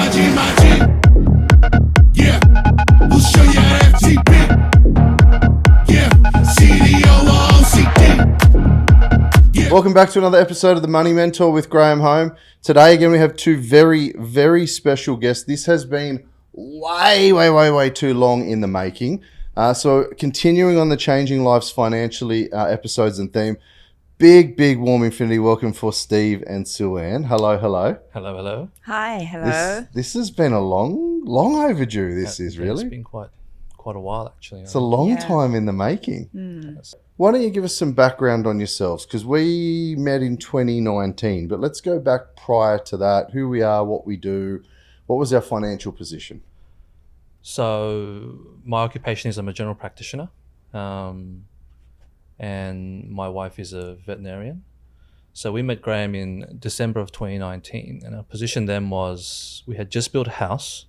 my G. Yeah, we'll show you FTP. Yeah, CDO. Welcome back to another episode of The Money Mentor with Graham Home. Today, again, we have two very, very special guests. This has been way too long in the making. So continuing on the Changing Lives Financially episodes and theme, big warm infinity welcome for Steve and Sooan. Hello. Hi, hello. This has been a long overdue. This is really. It's been quite a while, actually. It's a long time in the making. Why don't you give us some background on yourselves? Because we met in 2019, but let's go back prior to that. Who we are, what we do, what was our financial position? So my occupation is I'm a general practitioner, and my wife is a veterinarian. So we met Graham in December of 2019, and our position then was we had just built a house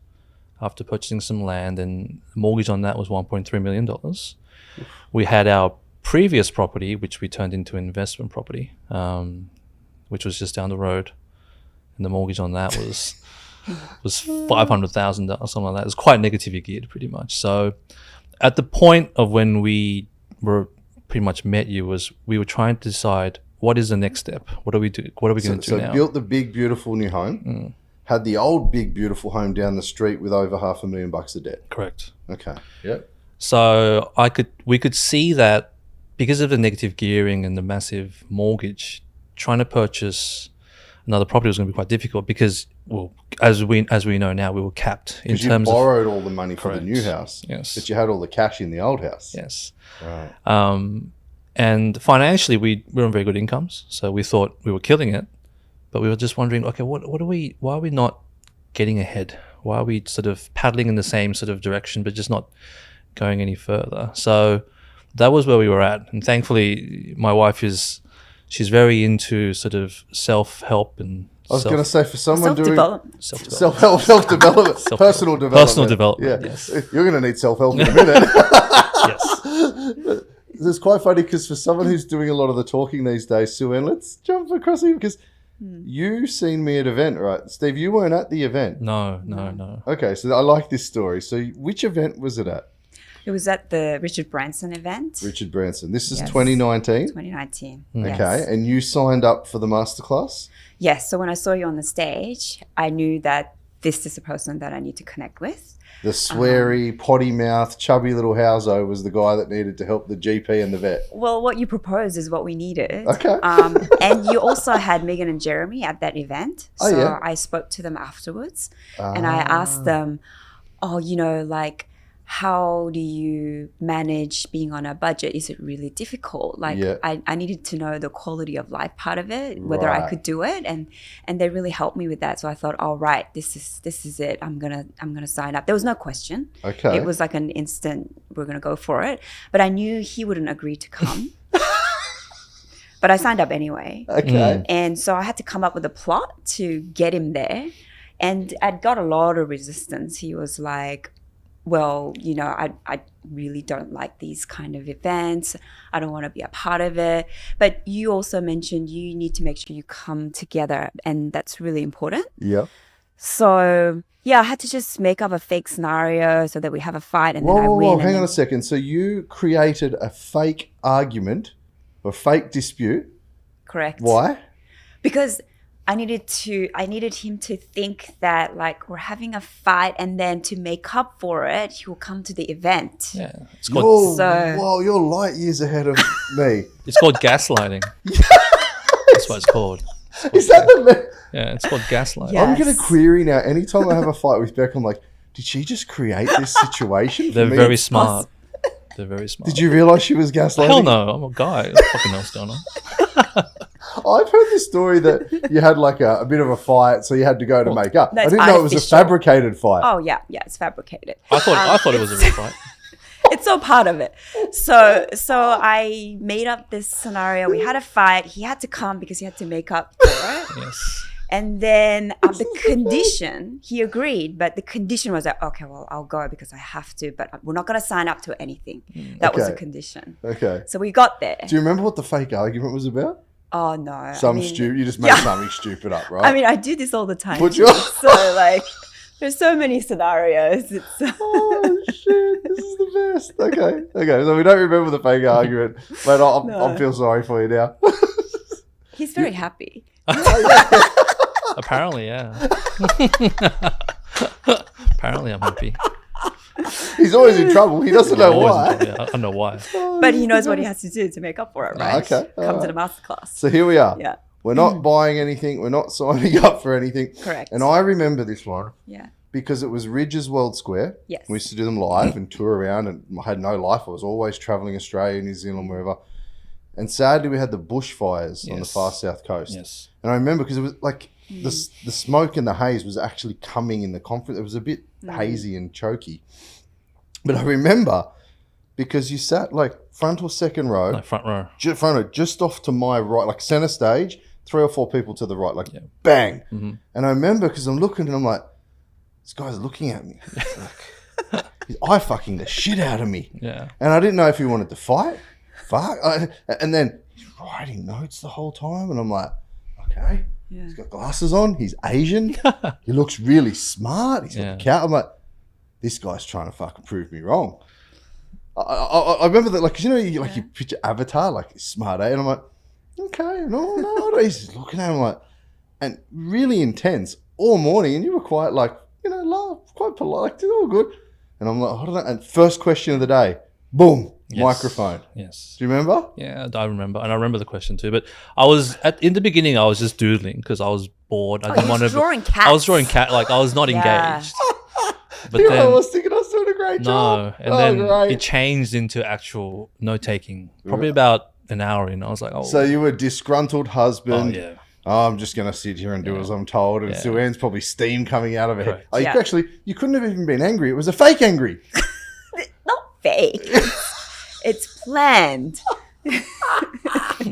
after purchasing some land, and the mortgage on that was $1.3 million. We had our previous property, which we turned into investment property, which was just down the road, and the mortgage on that was $500,000, something like that. It was quite negatively geared, pretty much. So at the point of when we were pretty much met you was we were trying to decide what is the next step. What are we going to do now? So built the big beautiful new home. Had the old big beautiful home down the street with over $500,000 of debt. Correct. Okay. Yep. So we could see that because of the negative gearing and the massive mortgage, trying to purchase another property was going to be quite difficult because, well, as we know now, we were capped in terms of. You borrowed all the money for the new house. Yes. But you had all the cash in the old house. Yes. Right. And financially, we were on very good incomes, so we thought we were killing it. But we were just wondering, okay, why are we not getting ahead? Why are we sort of paddling in the same sort of direction, but just not going any further? So that was where we were at. And thankfully, my wife she's very into sort of self-help and I was going to say, for someone doing Self-development. self-development, personal development. Personal development, Yeah. yes. You're going to need self-help in a minute. Yes. It's quite funny because for someone who's doing a lot of the talking these days, Sooan, let's jump across here because you seen me at an event, right? Steve, you weren't at the event. No. Okay, so I like this story. So which event was it at? It was at the Richard Branson event. Richard Branson. This is Yes. 2019? 2019. Okay, Yes. and you signed up for the masterclass? Yes. So when I saw you on the stage, I knew that this is a person that I need to connect with. The sweary, potty mouth, chubby little houso was the guy that needed to help the GP and the vet. Well, what you proposed is what we needed. Okay. And you also had Megan and Jeremy at that event. So yeah. I spoke to them afterwards and I asked them, how do you manage being on a budget? Is it really difficult? I needed to know the quality of life part of it, whether I could do it, and they really helped me with that. So I thought, right, this is it. I'm gonna sign up. There was no question. Okay. It was like an instant. We're gonna go for it. But I knew he wouldn't agree to come. But I signed up anyway. Okay. And so I had to come up with a plot to get him there, and I'd got a lot of resistance. He was like, well, I really don't like these kind of events. I don't want to be a part of it. But you also mentioned you need to make sure you come together, and that's really important. Yeah. So, I had to just make up a fake scenario so that we have a fight and then I win. Whoa, hang on a second. So you created a fake argument or fake dispute. Correct. Why? Because I needed him to think that we're having a fight, and then to make up for it, he will come to the event. Yeah. It's called, Whoa, you're light years ahead of me. It's called gaslighting. That's what it's called. Is that the... Yeah, it's called gaslighting. Yeah. I'm going to query now. Anytime I have a fight with Beck, I'm like, did she just create this situation for They're me? very smart. They're very smart. Did you realise she was gaslighting? Hell no, I'm a guy. What fucking else going on? I've heard the story that you had a bit of a fight, so you had to go to make up. No, I it's didn't know it was a artificial. fabricated fight. Oh, yeah, it's fabricated. I thought it was a real fight. It's all part of it. So I made up this scenario. We had a fight. He had to come because he had to make up for it. Yes. And then the condition, he agreed, but the condition was that, okay, well, I'll go because I have to, but we're not going to sign up to anything. That was the condition. Okay. So we got there. Do you remember what the fake argument was about? Oh, no. You just made something stupid up, right? I do this all the time. Would you? So There's so many scenarios. It's Oh shit! This is the best. Okay. So we don't remember the fake argument, but I feel sorry for you now. he's very happy. Apparently, yeah. Apparently, I'm happy. He's always in trouble. He doesn't know why. Yeah, I don't know why. But he knows what he has to do to make up for it, right? Okay, Come to the masterclass. So here we are. Yeah. We're not buying anything. We're not signing up for anything. Correct. And I remember this one Yeah. because it was Ridge's World Square. Yes. We used to do them live and tour around, and I had no life. I was always traveling Australia, New Zealand, wherever. And sadly, we had the bushfires on the far south coast. Yes. And I remember because it was like the smoke and the haze was actually coming in the conference. It was a bit hazy and choky. But I remember because you sat like front or second row. No, front row. Front row, just off to my right, like center stage, 3 or 4 people to the right, like bang. Mm-hmm. And I remember because I'm looking and I'm like, this guy's looking at me. Like, he's eye fucking the shit out of me. Yeah. And I didn't know if he wanted to fight. And then he's writing notes the whole time. And I'm like, okay. Yeah. He's got glasses on. He's Asian. He looks really smart. He's got a cat. I'm like, this guy's trying to fucking prove me wrong. I remember that, like, 'cause you picture Avatar, like, smart, eh? And I'm like, okay, no. He's just looking at him like, and really intense all morning. And you were quite, like, laugh, quite polite, like, all good. And I'm like, I don't know. And first question of the day, boom, microphone. Yes. Do you remember? Yeah, I remember. And I remember the question too. But I was, in the beginning, I was just doodling because I was bored. I didn't want to. Drawing cats. I was drawing cat, like, I was not engaged. But I then, was thinking I was doing a great job. and then it changed into actual note taking. Probably about an hour in. I was like, oh. So you were a disgruntled husband. Oh, yeah. Oh, I'm just going to sit here and do as I'm told. And Sooan's probably steam coming out of her head. Oh, you couldn't have even been angry. It was a fake angry. Not fake. It's planned. This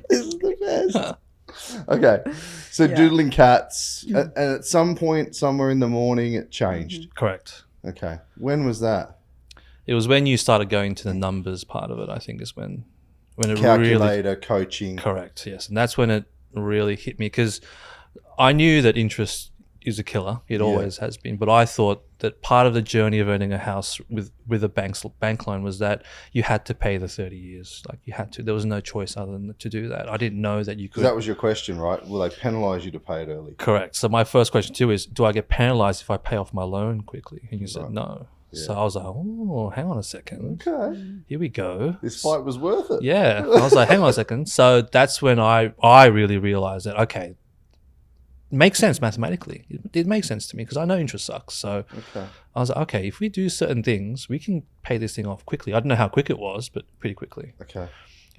is the best. Okay. So doodling cats. And at some point, somewhere in the morning, it changed. Correct. Okay. When was that? It was when you started going to the numbers part of it, I think, is when it Calculator, really... coaching. Correct, yes. And that's when it really hit me because I knew that interest is a killer. It always has been. But I thought that part of the journey of earning a house with a bank loan was that you had to pay the 30 years. Like you had to. There was no choice other than to do that. I didn't know that you could. That was your question, right? Will they penalise you to pay it early? Correct. So my first question too is, do I get penalised if I pay off my loan quickly? And you said no. Yeah. So I was like, oh, hang on a second. Okay. Here we go. This fight was worth it. Yeah. I was like, hang on a second. So that's when I really realised that, okay, makes sense mathematically. It makes sense to me because I know interest sucks. So I was like, okay, if we do certain things, we can pay this thing off quickly. I don't know how quick it was, but pretty quickly. Okay.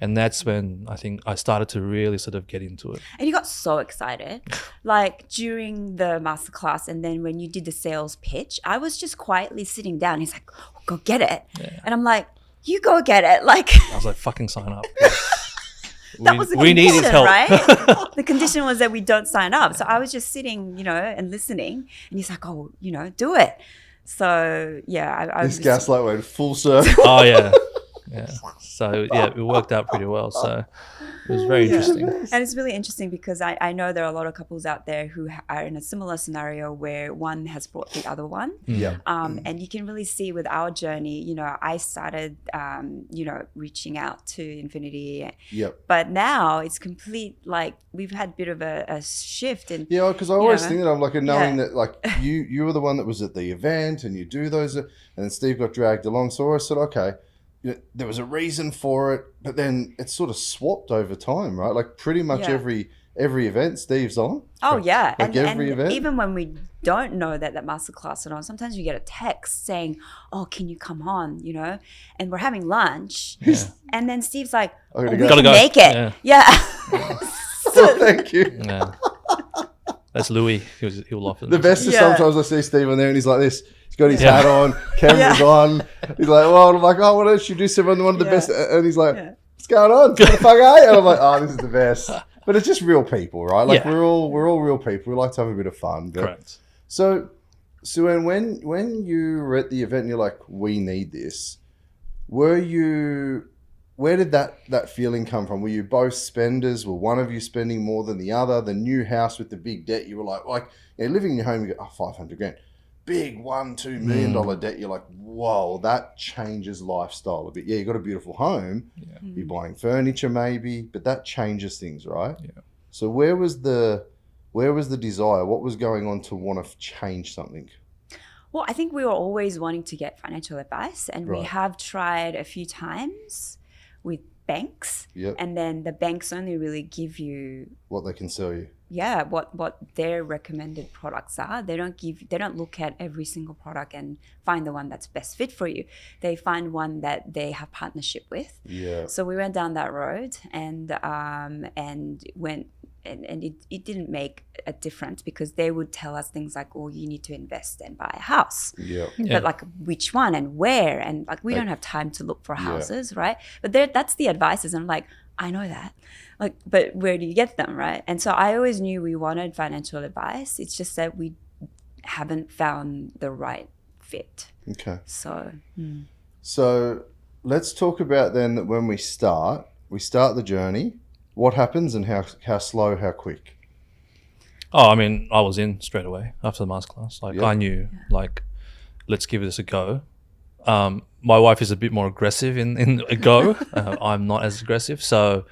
And that's when I think I started to really sort of get into it. And you got so excited. Like during the masterclass and then when you did the sales pitch, I was just quietly sitting down. He's like, oh, go get it. Yeah. And I'm like, you go get it. Like I was like, fucking sign up. That was the we need his help. Right? The condition was that we don't sign up. So I was just sitting, and listening. And he's like, oh, do it. So, yeah. I this gaslight went full circle. Oh, yeah. Yeah. So, yeah, it worked out pretty well. So it was very interesting. And it's really interesting because I know there are a lot of couples out there who are in a similar scenario where one has brought the other one. Yeah. And you can really see with our journey, I started, reaching out to Infinity. Yep. But now it's complete, like we've had a bit of a shift. And yeah, because I always think that I'm like knowing that like you were the one that was at the event and you do those and then Steve got dragged along. So I said, okay. There was a reason for it, but then it's sort of swapped over time, right? Like pretty much every event Steve's on. Oh, yeah. Like every event. Even when we don't know that masterclass is on, sometimes we get a text saying, oh, can you come on, And we're having lunch. Yeah. And then Steve's like, we can make it. Yeah. So, thank you. Yeah. That's Louis. He'll often. The best is sometimes I see Steve on there and he's like this. He's got his hat on, camera's on. He's like, well, I'm like, oh, why don't you do one of the best? And he's like, what's going on? What the fuck are you? And I'm like, oh, this is the best. But it's just real people, right? Like we're all real people. We like to have a bit of fun. But, correct. So, Sooan, when you were at the event and you're like, we need this, where did that feeling come from? Were you both spenders? Were one of you spending more than the other? The new house with the big debt, you were like living in your home, you go, oh, 500 grand. big $1-2 million debt, you're like, whoa, that changes lifestyle a bit. Yeah, you got a beautiful home, you're buying furniture maybe, but that changes things, right? Yeah. So where was the desire? What was going on to want to change something? Well, I think we were always wanting to get financial advice, and we Right. have tried a few times with banks, Yep. and then the banks only really give you What they can sell you. what their recommended products are. They don't look at every single product and find the one that's best fit for you. They find one that they have partnership with. Yeah. So we went down that road and went and it didn't make a difference because they would tell us things like, oh, you need to invest and buy a house. Yeah. But like which one and where, and like we don't have time to look for houses, right? But that's the advices, and I'm like, I know that, like, but where do you get them, right? And so I always knew we wanted financial advice. It's just that we haven't found the right fit. Okay. So Let's talk about then that when we start the journey, what happens and how slow, how quick? Oh, I mean, I was in straight away after the masterclass. Like, Yep. I knew, like, let's give this a go. My wife is a bit more aggressive in a go. I'm not as aggressive. So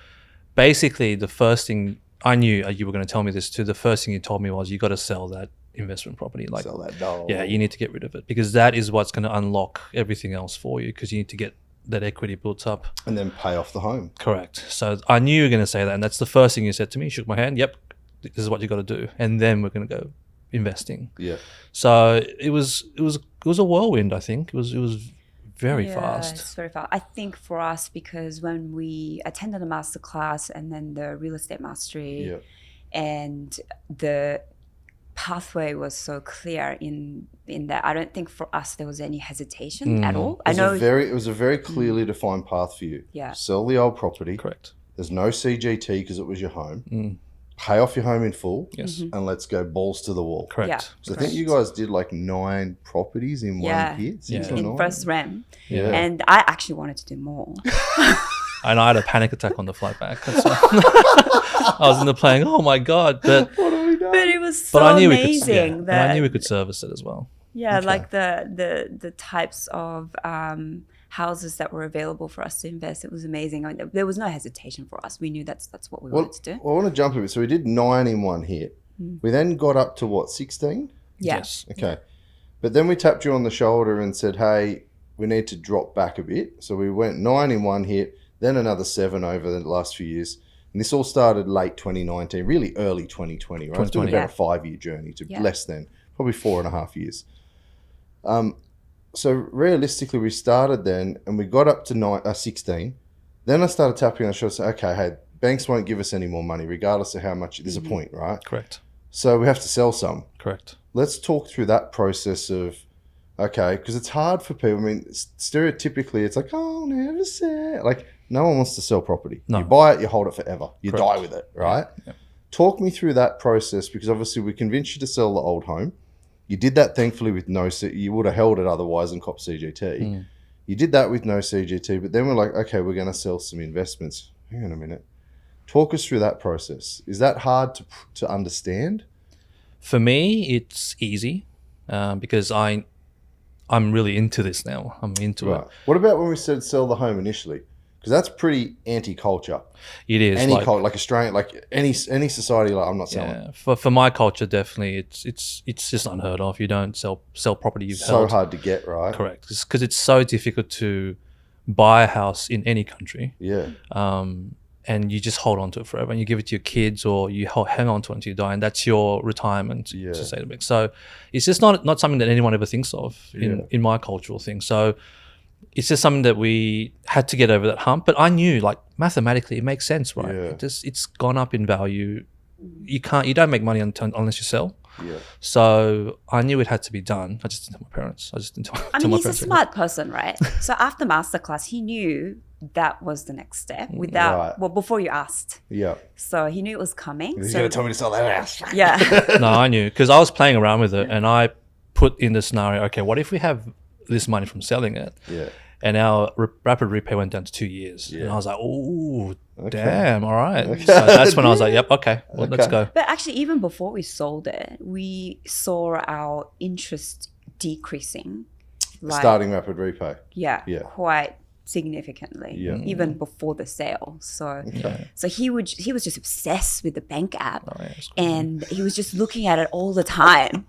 basically, the first thing I knew, you were going to tell me this too, the first thing you told me was you got to sell that investment property. Like, Sell that doll. yeah, you need to get rid of it because that is what's going to unlock everything else for you because you need to get that equity built up. And then pay off the home. Correct. So I knew you were going to say that, and that's the first thing you said to me. Shook my hand. Yep, this is what you got to do, and then we're going to go investing. Yeah. So it was a whirlwind. I think it was very yeah, fast. it's very fast. I think for us, because when we attended the masterclass and then the real estate mastery, Yeah. and the pathway was so clear in that, I don't think for us there was any hesitation at all. I know. It was a very clearly defined path for you. Yeah. Sell the old property. Correct. There's no CGT because it was your home. Pay off your home in full. Yes. And let's go balls to the wall. Correct. Yeah. So I think you guys did like 9 properties in Yeah. one hit. Yeah. 6 or in 9? first REM, Yeah. and I actually wanted to do more. And I had a panic attack on the flight back. That's I was in the plane. Oh my god! But What have we done? But it was so I knew amazing we could. Yeah, and that I knew we could service it as well. yeah, like the types of houses that were available for us to invest. It was amazing. I mean, there was no hesitation for us. We knew that's what we wanted to do. Well, I want to jump a bit. So we did 9 in one hit. We then got up to what, 16? Yeah. Yes. Okay. But then we tapped you on the shoulder and said, hey, we need to drop back a bit. So we went 9 in one hit, then another 7 over the last few years. And this all started late 2019, really early 2020, right? It's been 2020, about a 5-year journey to less than, probably 4.5 years. So realistically, we started then and we got up to 16. Then I started tapping on the shoulder and said, okay, hey, banks won't give us any more money regardless of how much. There's a point, right? Correct. So we have to sell some. Correct. Let's talk through that process of, okay, because it's hard for people. I mean, stereotypically, it's like, oh, never sell. Like, no one wants to sell property. No. You buy it, you hold it forever. You Correct. die with it, right? Yeah. Talk me through that process because obviously we convinced you to sell the old home. You did that thankfully with no, you would have held it otherwise and cop CGT. You did that with no CGT, but then we're like, okay, we're going to sell some investments. Hang on a minute. Talk us through that process. Is that hard to understand? For me, it's easy because I'm really into this now. I'm into Right. it. What about when we said sell the home initially? Because that's pretty anti-culture. It is Any culture, like Australian, like any society, like I'm not selling. yeah. For my culture, definitely, it's just unheard of. You don't sell property you've So held. hard to get, right? Correct, because it's so difficult to buy a house in any country. Yeah. And you just hold on to it forever, and you give it to your kids, or you hang on to it until you die, and that's your retirement. Yeah. To say the bit. So it's just not something that anyone ever thinks of in my cultural thing. So it's just something that we had to get over that hump. But I knew, like, mathematically, it makes sense, right? Yeah. It's gone up in value. You don't make money unless you sell. Yeah. So I knew it had to be done. I just didn't tell my parents. I mean, he's a smart person, right? So after masterclass, he knew that was the next step Right. before you asked. Yeah. So he knew it was coming. He's So going to tell me to sell that house. yeah. No, I knew because I was playing around with it, and I put in the scenario. Okay, what if we have this money from selling it? Yeah. And our rapid repay went down to 2 years. Yeah. And I was like, oh, damn, all right. So that's when I was like, yep, okay, well, let's go. But actually, even before we sold it, we saw our interest decreasing. Starting rapid repay. Yeah, Yeah. quite significantly, Yeah. even before the sale. So, Okay. so he was just obsessed with the bank app, Oh, yeah, it's cool. and he was just looking at it all the time.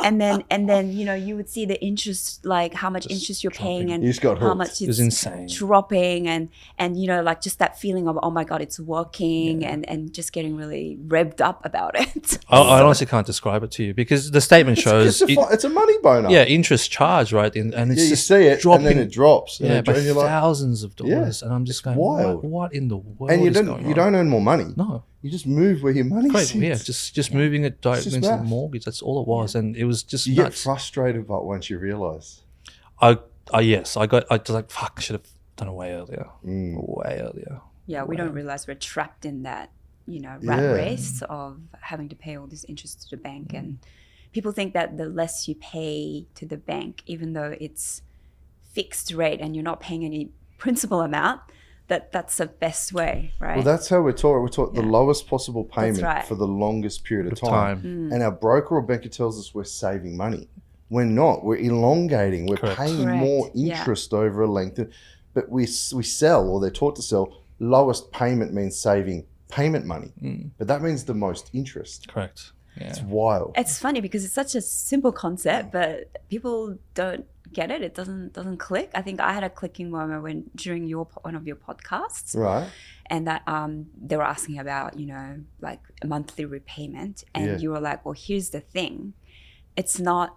And then you know, you would see the interest, like how much interest you're paying, and You just got how hooked. much It was it's insane. dropping, and you know, like just that feeling of, oh my god, it's working, and just getting really revved up about it. I honestly can't describe it to you because the statement shows It's a money boner. yeah, interest charge, right? And it's Yeah, you just see it, dropping, and then it drops. yeah, and by you're like, thousands of dollars, and I'm just going, wild. what in the world and you is don't going you on? don't earn more money. No, You just move where your money great, sits. yeah, just moving it directly just into the math. mortgage. That's all it was, and it was just You get nuts. frustrated, but once you realise, I just like fuck, I should have done it way earlier, way earlier. Yeah, we don't realize we're trapped in that, you know, rat Yeah. race of having to pay all this interest to the bank. And people think that the less you pay to the bank, even though it's fixed rate and you're not paying any principal amount, that's the best way, right? well, that's how we're taught. We're taught the lowest possible payment right. for the longest period of Time. time. And our broker or banker tells us we're saving money. We're not. We're elongating. We're Correct. paying Correct. more Yeah. interest over a length. But we sell, or they're taught to sell, lowest payment means saving payment money. But that means the most interest. Correct. Yeah. It's wild. It's funny because it's such a simple concept, but people don't get it. It doesn't click. I think I had a clicking moment during one of your podcasts. Right. And that they were asking about, you know, like a monthly repayment, and Yeah. you were like, well, here's the thing, it's not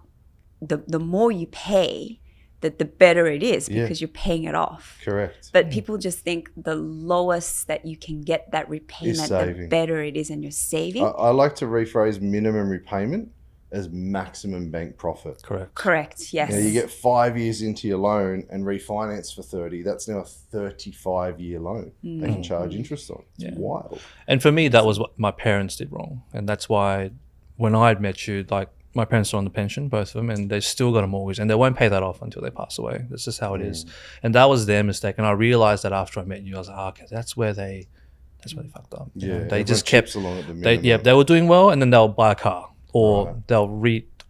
the more you pay, that the better it is, Yeah. because you're paying it off. Correct. But people just think the lowest that you can get that repayment, the saving. better it is, and you're saving. I like to rephrase minimum repayment as maximum bank profit. Correct. Correct. Yes. Now you get 5 years into your loan and refinance for 30. That's now a 35-year loan. They can charge interest on. It's wild. And for me, that was what my parents did wrong, and that's why when I'd met you, like my parents are on the pension, both of them, and they still got a mortgage, and they won't pay that off until they pass away. That's just how it is, and that was their mistake. And I realized that after I met you, I was like, oh, okay, that's where they fucked up. You know, they everyone just chips kept along at the minimum. they were doing well, and then they'll buy a car or they'll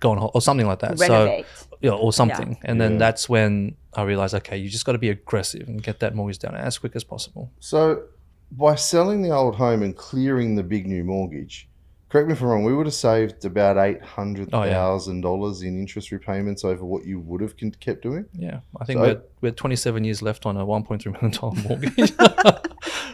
go on or something like that. Renovate. So yeah, or something, and then Yeah. that's when I realized, okay, you just got to be aggressive and get that mortgage down as quick as possible. So by selling the old home and clearing the big new mortgage, correct me if I'm wrong, we would have saved about $800,000 in interest repayments over what you would have kept doing. Yeah, I think So- we're 27 years left on a $1.3 million mortgage.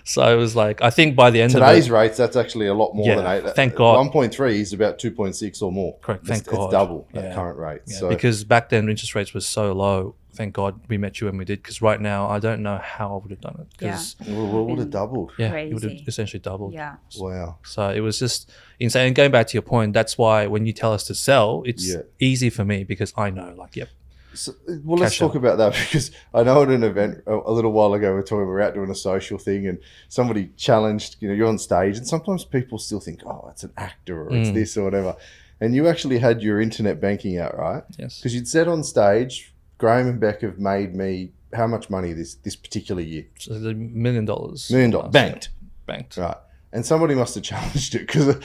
So it was like, I think by the end Today's of it, rates, that's actually a lot more Yeah, than 8. thank God. 1.3 is about 2.6 or more. Correct, It's- thank God. It's double at Yeah. current rate. yeah, So because back then interest rates were so low. Thank God we met you when we did, because right now I don't know how I would have done it. Because we would have doubled. yeah, it would have Crazy. essentially doubled. Yeah. Wow. So it was just insane. And going back to your point, that's why when you tell us to sell, it's Yeah. easy for me because I know, like, yep, So, well, let's Cash talk out. about that, because I know at an event a little while ago, we were out doing a social thing and somebody challenged, you're on stage, and sometimes people still think, oh, it's an actor or it's this or whatever. And you actually had your internet banking out, right? yes. Because you'd said on stage, Graham and Beck have made me how much money this particular year? So the $1 million. $1 million. Banked. Banked. Right. And somebody must have challenged it, because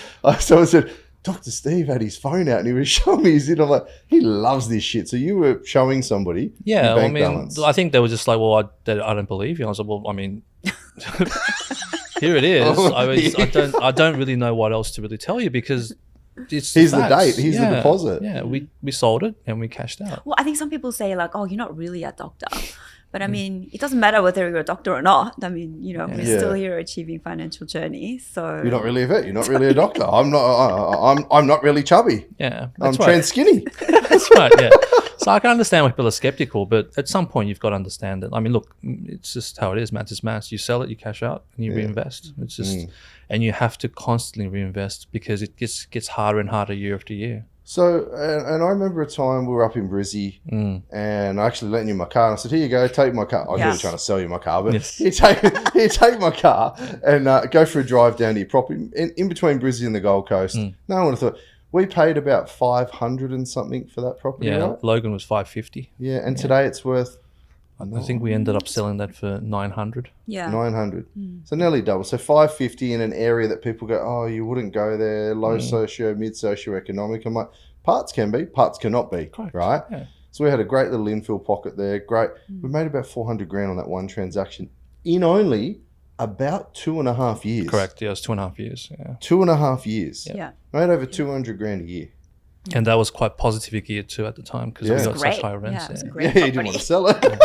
someone said, Dr. Steve had his phone out and he was showing me his. I'm like, he loves this shit. So you were showing somebody Yeah, your I bank mean, balance. I think they were just like, well, I don't believe you. I was like, well, I mean, here it is. I don't really know what else to really tell you, because it's Here's the facts. date. Here's the deposit. Yeah, we sold it and we cashed out. Well, I think some people say like, oh, you're not really a doctor. But I mean, it doesn't matter whether you're a doctor or not. I mean, we're Yeah. still here achieving financial journey. So You're not really a vet. You're not really a doctor. I'm not. I'm not really chubby. Yeah, I'm that's right. trans skinny. That's right. Yeah. So I can understand why people are skeptical, but at some point you've got to understand it. I mean, look, it's just how it is. Maths is maths. You sell it, you cash out, and you reinvest. It's just, and you have to constantly reinvest, because it gets harder and harder year after year. So, and I remember a time we were up in Brizzy, and I actually lent you my car, and I said, "Here you go, take my car." I was really Yes. trying to sell you my car, but Yes. here, take my car and go for a drive down to your property in between Brizzy and the Gold Coast. No one would have thought. We paid about 500 and something for that property, Yeah, right? Logan was 550. Yeah, and today it's worth I think we ended up selling that for 900. yeah. 900. So nearly double. So 550 in an area that people go, oh, you wouldn't go there, low socio, mid socio-economic. I'm like, Parts can be, parts cannot be, Correct. right? Yeah. So we had a great little infill pocket there. Great. We made about 400 grand on that one transaction in only about 2.5 years. Correct. Yeah, it was 2.5 years. Yeah. 2.5 years. Yeah. Made over 200 grand a year. And that was quite positive gear too at the time because Yeah. we It got was such Great. high rents. Yeah, it was a Yeah. great Yeah, you didn't want to sell it.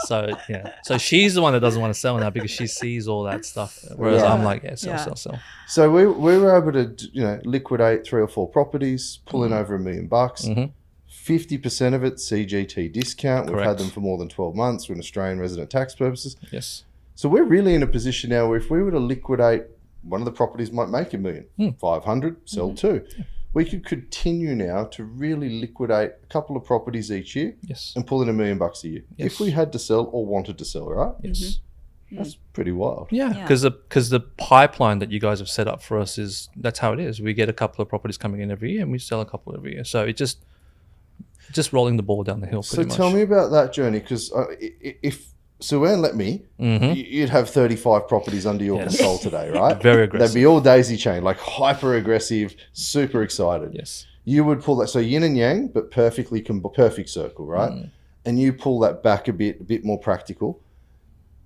So yeah, so she's the one that doesn't want to sell now because she sees all that stuff, whereas Yeah. I'm like, yeah, sell, Yeah. sell. So we were able to liquidate 3 or 4 properties, pull in over $1 million. Mhm. 50% of it CGT discount. We've had Correct. them for more than 12 months for an Australian resident tax purposes. Yes. So we're really in a position now where if we were to liquidate, one of the properties might make $1 million, 500, sell 2. We could continue now to really liquidate a couple of properties each year Yes. and pull in $1 million a year. Yes. If we had to sell or wanted to sell, right? Yes. That's pretty wild. Yeah, Yeah. because the pipeline that you guys have set up for us is that's how it is. We get a couple of properties coming in every year, and we sell a couple every year. So it just rolling the ball down the hill. So Pretty much. tell me about that journey, because if Sooan let me, you'd have 35 properties under your Yes. control today, right? Very They'd aggressive. be all daisy chain, like hyper aggressive, super excited. Yes. You would pull that, so yin and yang, but perfect circle, right? And you pull that back a bit more practical.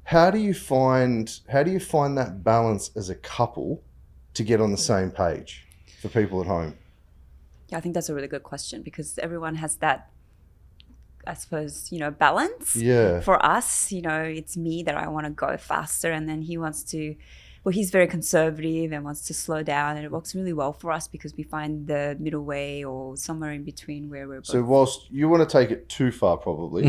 How do you find that balance as a couple to get on the same page for people at home? Yeah, I think that's a really good question because everyone has that, I suppose, balance. Yeah. For us, it's me that I want to go faster, and then he wants to, well, he's very conservative and wants to slow down, and it works really well for us because we find the middle way or somewhere in between where we're both. So whilst you want to take it too far, probably,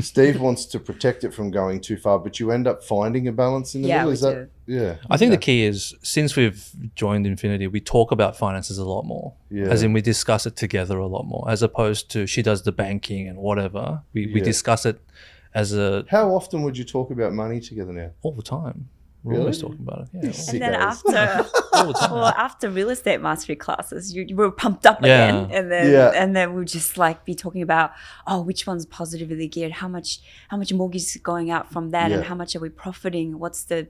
Steve wants to protect it from going too far, but you end up finding a balance in the Yeah, middle. we Is that? do. Yeah. I think the key is since we've joined Infinity, we talk about finances a lot more. Yeah. As in, we discuss it together a lot more, as opposed to she does the banking and whatever. We Yeah. discuss it as a How often would you talk about money together now? all the time. We're Really? always talking about it. Yeah. And then Sickos. after real estate mastery classes, you were pumped up Yeah. again, and then Yeah. and then we'd just like be talking about, oh, which one's positively geared, how much mortgage is going out from that, and Yeah. how much are we profiting, what's the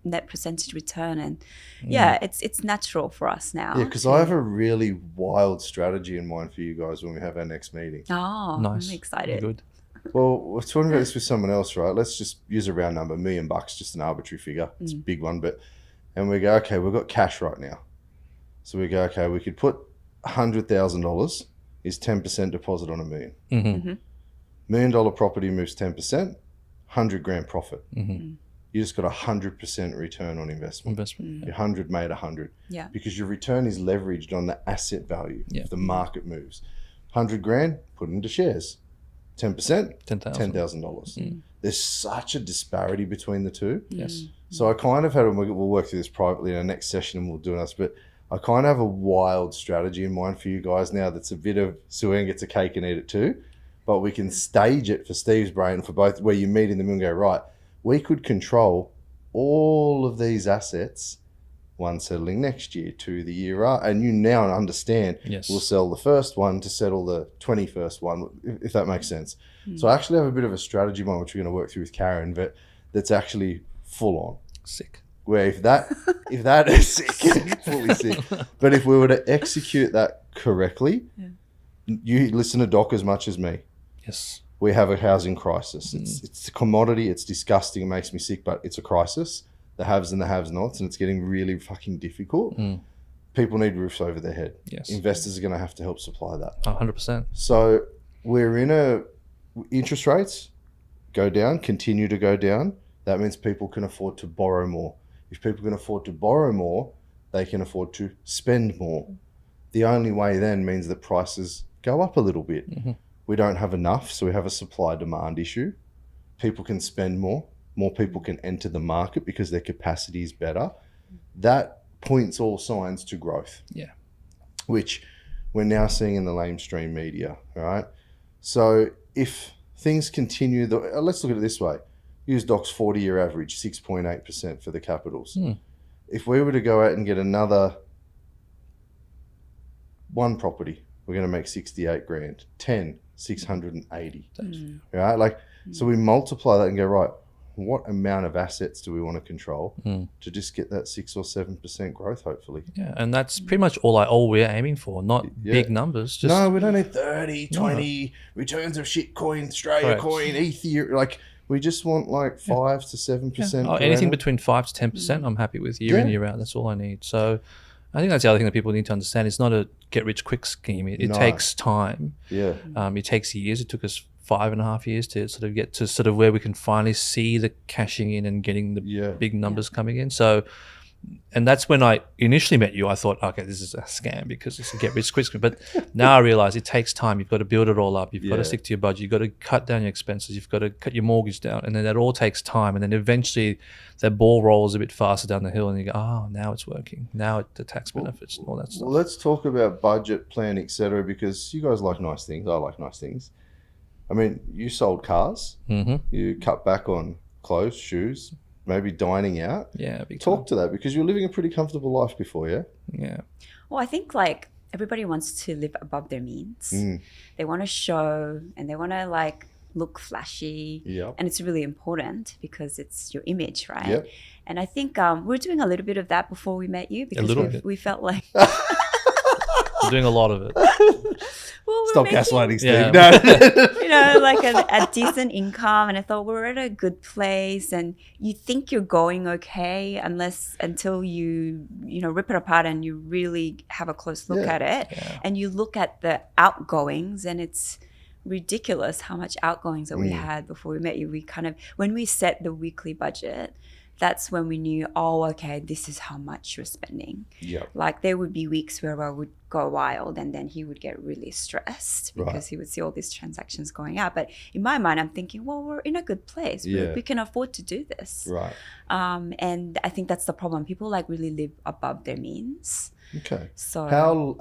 net percentage return, and Mm. it's natural for us now. Yeah, because I have a really wild strategy in mind for you guys when we have our next meeting. Oh, Nice. I'm excited. Good. Well, we're talking about this with someone else, right? Let's just use a round number, $1 million, just an arbitrary figure. It's a big one, and we go, okay, we've got cash right now. So we go, okay, we could put $100,000 is 10% deposit on $1 million. $1 million property moves 10%, 100 grand profit. You just got 100% return on investment. Your 100 made 100. Yeah. Because your return is leveraged on the asset value. Yeah. If the market moves. 100 grand, put into shares. 10%, $10,000. $10,000. There's such a disparity between the two. Yes. So I kind of had, we'll work through this privately in our next session and we'll do this, but I kind of have a wild strategy in mind for you guys now that's a bit of Sooan gets a cake and eat it too, but we can stage it for Steve's brain for both where you meet in the middle and go, right, we could control all of these assets, one settling next year, 2 the year after, and you now understand Yes. we'll sell the first one to settle the 21st one, if that makes sense. So I actually have a bit of a strategy one, which we're going to work through with Karen, but that's actually full on. Sick. Where if that is sick, fully sick. But if we were to execute that correctly, you listen to Doc as much as me. Yes. We have a housing crisis. It's a commodity. It's disgusting. It makes me sick, but it's a crisis. The haves and the have-nots, and it's getting really fucking difficult. People need roofs over their head. Yes. Investors are going to have to help supply that. 100%. So we're in interest rates go down, continue to go down. That means people can afford to borrow more. If people can afford to borrow more, they can afford to spend more. The only way then means that prices go up a little bit. We don't have enough, so we have a supply-demand issue. People can spend more. More people can enter the market because their capacity is better. That points all signs to growth. Yeah. Which we're now seeing in the mainstream media, all right? So if things continue, let's look at it this way. Use Doc's 40-year average, 6.8% for the capitals. If we were to go out and get another one property, we're going to make 68 grand. 10, 680. Right? So we multiply that and go, right, what amount of assets do we want to control to just get that 6 or 7% growth, hopefully. Yeah, and that's pretty much all we're aiming for, not big numbers. Just No, we don't need 30, 20 returns of shitcoin, Australia Correct. coin, Ether. Like, we just want like 5 to 7%. Oh, anything between 5 to 10%, I'm happy with year in, year out. That's all I need. So I think that's the other thing that people need to understand. It's not a get-rich-quick scheme. It takes time. Yeah. It takes years. It took us 5.5 years to sort of get to sort of where we can finally see the cashing in and getting the big numbers coming in. So, and that's when I initially met you. I thought, okay, this is a scam because it's a get-rich-quick scheme. But now I realize it takes time. You've got to build it all up. You've got to stick to your budget. You've got to cut down your expenses. You've got to cut your mortgage down. And then that all takes time. And then eventually that ball rolls a bit faster down the hill and you go, oh, now it's working. Now the tax benefits and all that stuff. Well, let's talk about budget plan, etc. because you guys like nice things. I like nice things. I mean, you sold cars. Mm-hmm. You cut back on clothes, shoes, maybe dining out. Yeah. Big Talk time. to that because you're living a pretty comfortable life before, yeah? Yeah. Well, I think like everybody wants to live above their means. They want to show and they want to like look flashy. Yep. And it's really important because it's your image, right? Yep. And I think we're doing a little bit of that before we met you because little bit. we felt like We're doing a lot of it. well, Stop making, gaslighting, Steve. Yeah. No. you know, like a decent income. And I thought we're at a good place and you think you're going okay until you rip it apart and you really have a close look at it. Yeah. And you look at the outgoings and it's ridiculous how much outgoings that we had before we met you. We kind of, when we set the weekly budget, that's when we knew, oh, okay, this is how much you're spending. Yep. Like there would be weeks where I would go wild and then he would get really stressed because he would see all these transactions going out. But in my mind, I'm thinking, well, we're in a good place. We can afford to do this. Right. And I think that's the problem. People like really live above their means. Okay. So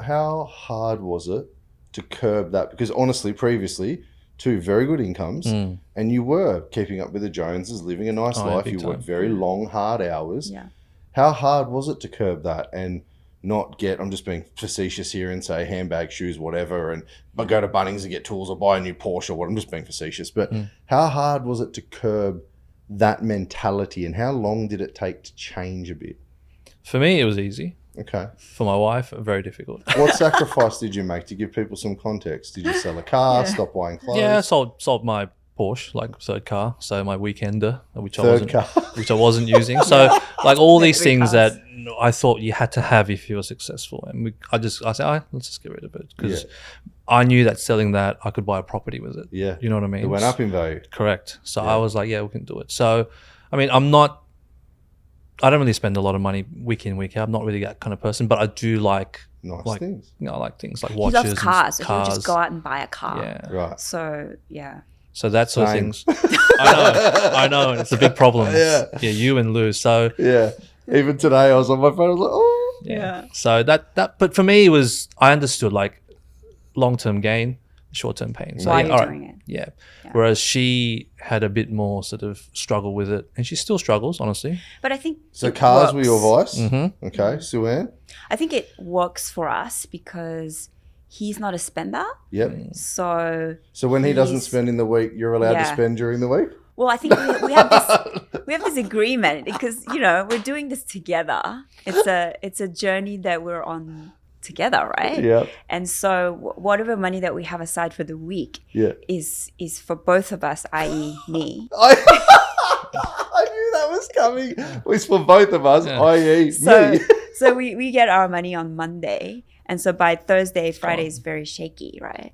How hard was it to curb that? Because honestly, previously, 2 very good incomes, and you were keeping up with the Joneses, living a nice life. big You worked time. very long, hard hours. yeah. How hard was it to curb that and not get, I'm just being facetious here and say handbag, shoes, whatever, and I go to Bunnings and get tools or buy a new Porsche or what, I'm just being facetious. But how hard was it to curb that mentality and how long did it take to change a bit? For me, it was easy. Okay. For my wife, very difficult. What sacrifice did you make to give people some context? Did you sell a car, stop buying clothes? Yeah, I sold my Porsche, like third car, so my weekender, which Third car. I wasn't using. So like all these Three things cars. that I thought you had to have if you were successful, and I said, let's just get rid of it because I knew that selling that I could buy a property with it. Yeah. You know what I mean? It went up in value. Correct. So I was like, yeah, we can do it. So, I mean, I don't really spend a lot of money week in, week out. I'm not really that kind of person, but I do like Nice things. I like things like He watches. loves cars, so and he'll cars. just go out and buy a car. Yeah. Right. So yeah. So that sort of Same. things. I know, and it's a big problem. Yeah. You and Lou. So Yeah. Even today, I was on my phone. I was like, oh. Yeah. So that, but for me, I understood like long-term gain, short-term pain. So Why yeah, you're all right. doing it. Yeah. Whereas she had a bit more sort of struggle with it, and she still struggles, honestly. But I think So it cars were works. your vice? Mm-hmm. Okay. Sooan? I think it works for us because he's not a spender. Yep. So So when he doesn't He's- spend in the week, you're allowed to Yeah. spend during the week? well, I think we have this agreement because we're doing this together. It's a journey that we're on together, right? Yeah. And so whatever money that we have aside for the week Yeah. is for both of us, i.e., me. I knew that was coming. It's for both of us, Yeah. i.e. So me. so we get our money on Monday, and so by Thursday, Friday is very shaky, right?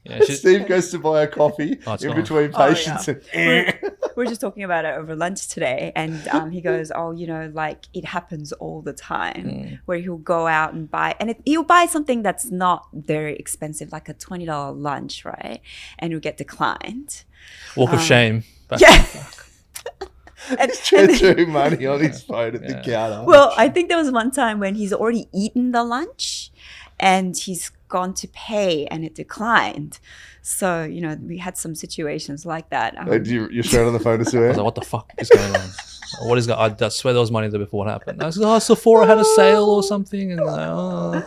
Yeah, Steve goes to buy a coffee Oh, it's in gone. between Oh, patients We were just talking about it over lunch today, and he goes, "Oh, like it happens all the time, where he'll go out and buy, and he'll buy something that's not very expensive, like a $20 lunch, right? And it'll get declined. walk of shame. But Yeah. and transferring money on his phone at the counter. well, I think there was one time when he's already eaten the lunch, and he's gone to pay, and it declined. So we had some situations like that. You're straight on the phone to I was Sooan? like, what the fuck is going on? What is going? I swear there was money there before what happened. I was like, Sephora had a sale or something, and it's all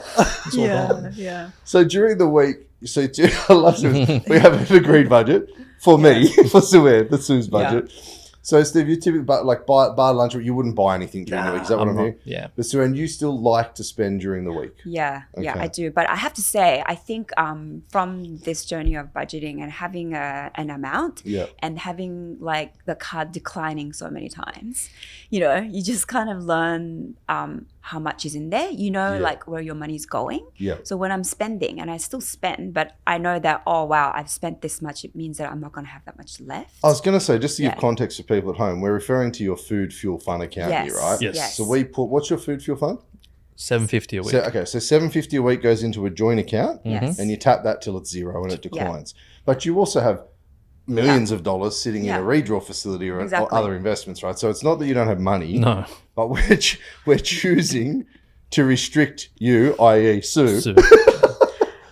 gone. yeah. So during the week, I love this. We have an agreed budget. for me, for Sooan, the Soo's budget. So, Steve, you typically buy lunch, but you wouldn't buy anything during the week. Is that what I'm hearing? Yeah. But Sooan, you still like to spend during the week. Yeah, Okay. I do. But I have to say, I think from this journey of budgeting and having an amount Yeah. and having like the card declining so many times, you just kind of learn how much is in there, like where your money's going. Yeah. So when I'm spending, and I still spend, but I know that, oh, wow, I've spent this much. It means that I'm not going to have that much left. I was going to say, just to give context for people at home, we're referring to your food fuel fund account here, right? Yes. So what's your food fuel fund? $7.50 a week. So $7.50 a week goes into a joint account, Yes. and you tap that till it's zero and it declines. But you also have millions of dollars sitting in a redraw facility or other investments, right? So it's not that you don't have money, No. but we're choosing to restrict you, i.e. Sue. So,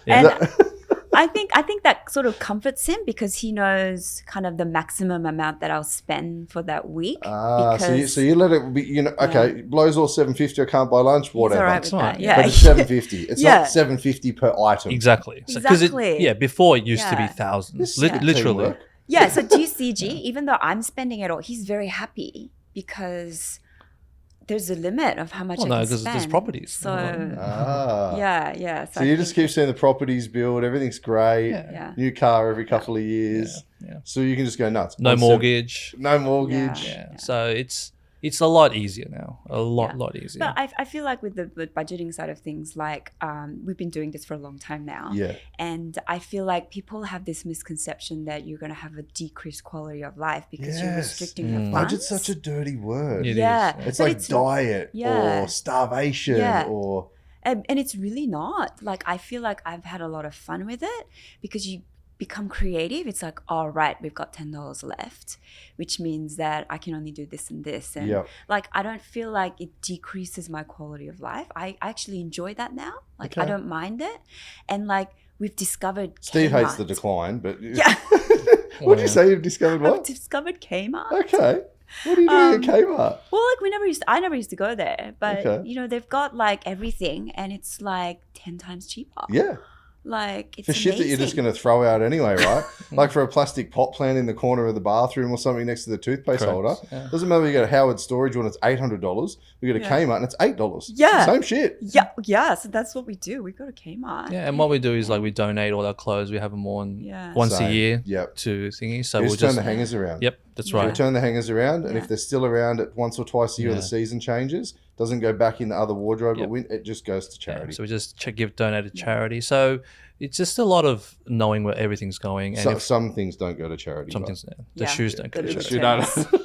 And I think that sort of comforts him because he knows kind of the maximum amount that I'll spend for that week. So you let it be, okay, blows all $7.50, I can't buy lunch, He's whatever. all right with that. fine. Yeah. But it's $7.50. It's not $7.50 per item. exactly. Exactly. Before it used to be Yeah. thousands. This is Literally. teamwork. Yeah, so DCG, even though I'm spending it all, he's very happy because there's a limit of how much Well, I no, can because spend. there's properties. So Ah. So So you I just think- keep seeing the properties build, everything's great, Yeah. new car every couple of years. Yeah. So you can just go nuts. No On mortgage. No mortgage. Yeah. So it's a lot easier now. A lot easier. But I feel like with the budgeting side of things, like we've been doing this for a long time now. Yeah. And I feel like people have this misconception that you're going to have a decreased quality of life because you're Yes. restricting your funds. Budget's such a dirty word. It is, Yeah. It's But like it's- diet Yeah. or starvation Yeah. or And it's really not. Like, I feel like I've had a lot of fun with it because you become creative. It's like, all right, we've got $10 left, which means that I can only do this and this. And Yep. like, I don't feel like it decreases my quality of life. I actually enjoy that now. Like, I Okay. don't mind it. And like, we've discovered Steve hates the Kmart. decline, but Yeah. what did you say you've discovered I've what? discovered Kmart. Okay. What are you doing at Kmart? Well, like I never used to go there, but Okay. they've got like everything, and it's like 10 times cheaper. Yeah. Like it's For shit that you're just amazing. going to throw out anyway, right? Like for a plastic pot plant in the corner of the bathroom or something next to the toothpaste Correct, holder. yeah. Doesn't matter if you go to Howard Storage one, it's $800. We go to Kmart and it's $8. Yeah. Same shit. Yeah. So that's what we do. We go to Kmart. Yeah, and what we do is like we donate all our clothes. We have them on Yeah. once a Same. year Yep. to thingy. So You we'll just turn just the hangers around. Yep, that's We right. turn the hangers around, and Yeah. if they're still around at once or twice a year, Yeah. the season changes, doesn't go back in the other wardrobe, Yep. but it just goes to Yeah, charity. so we just donate to charity. So it's just a lot of knowing where everything's going, and So, if some things don't go to charity. some but- things, the Yeah. shoes don't go The to Louis charity. Vuittons.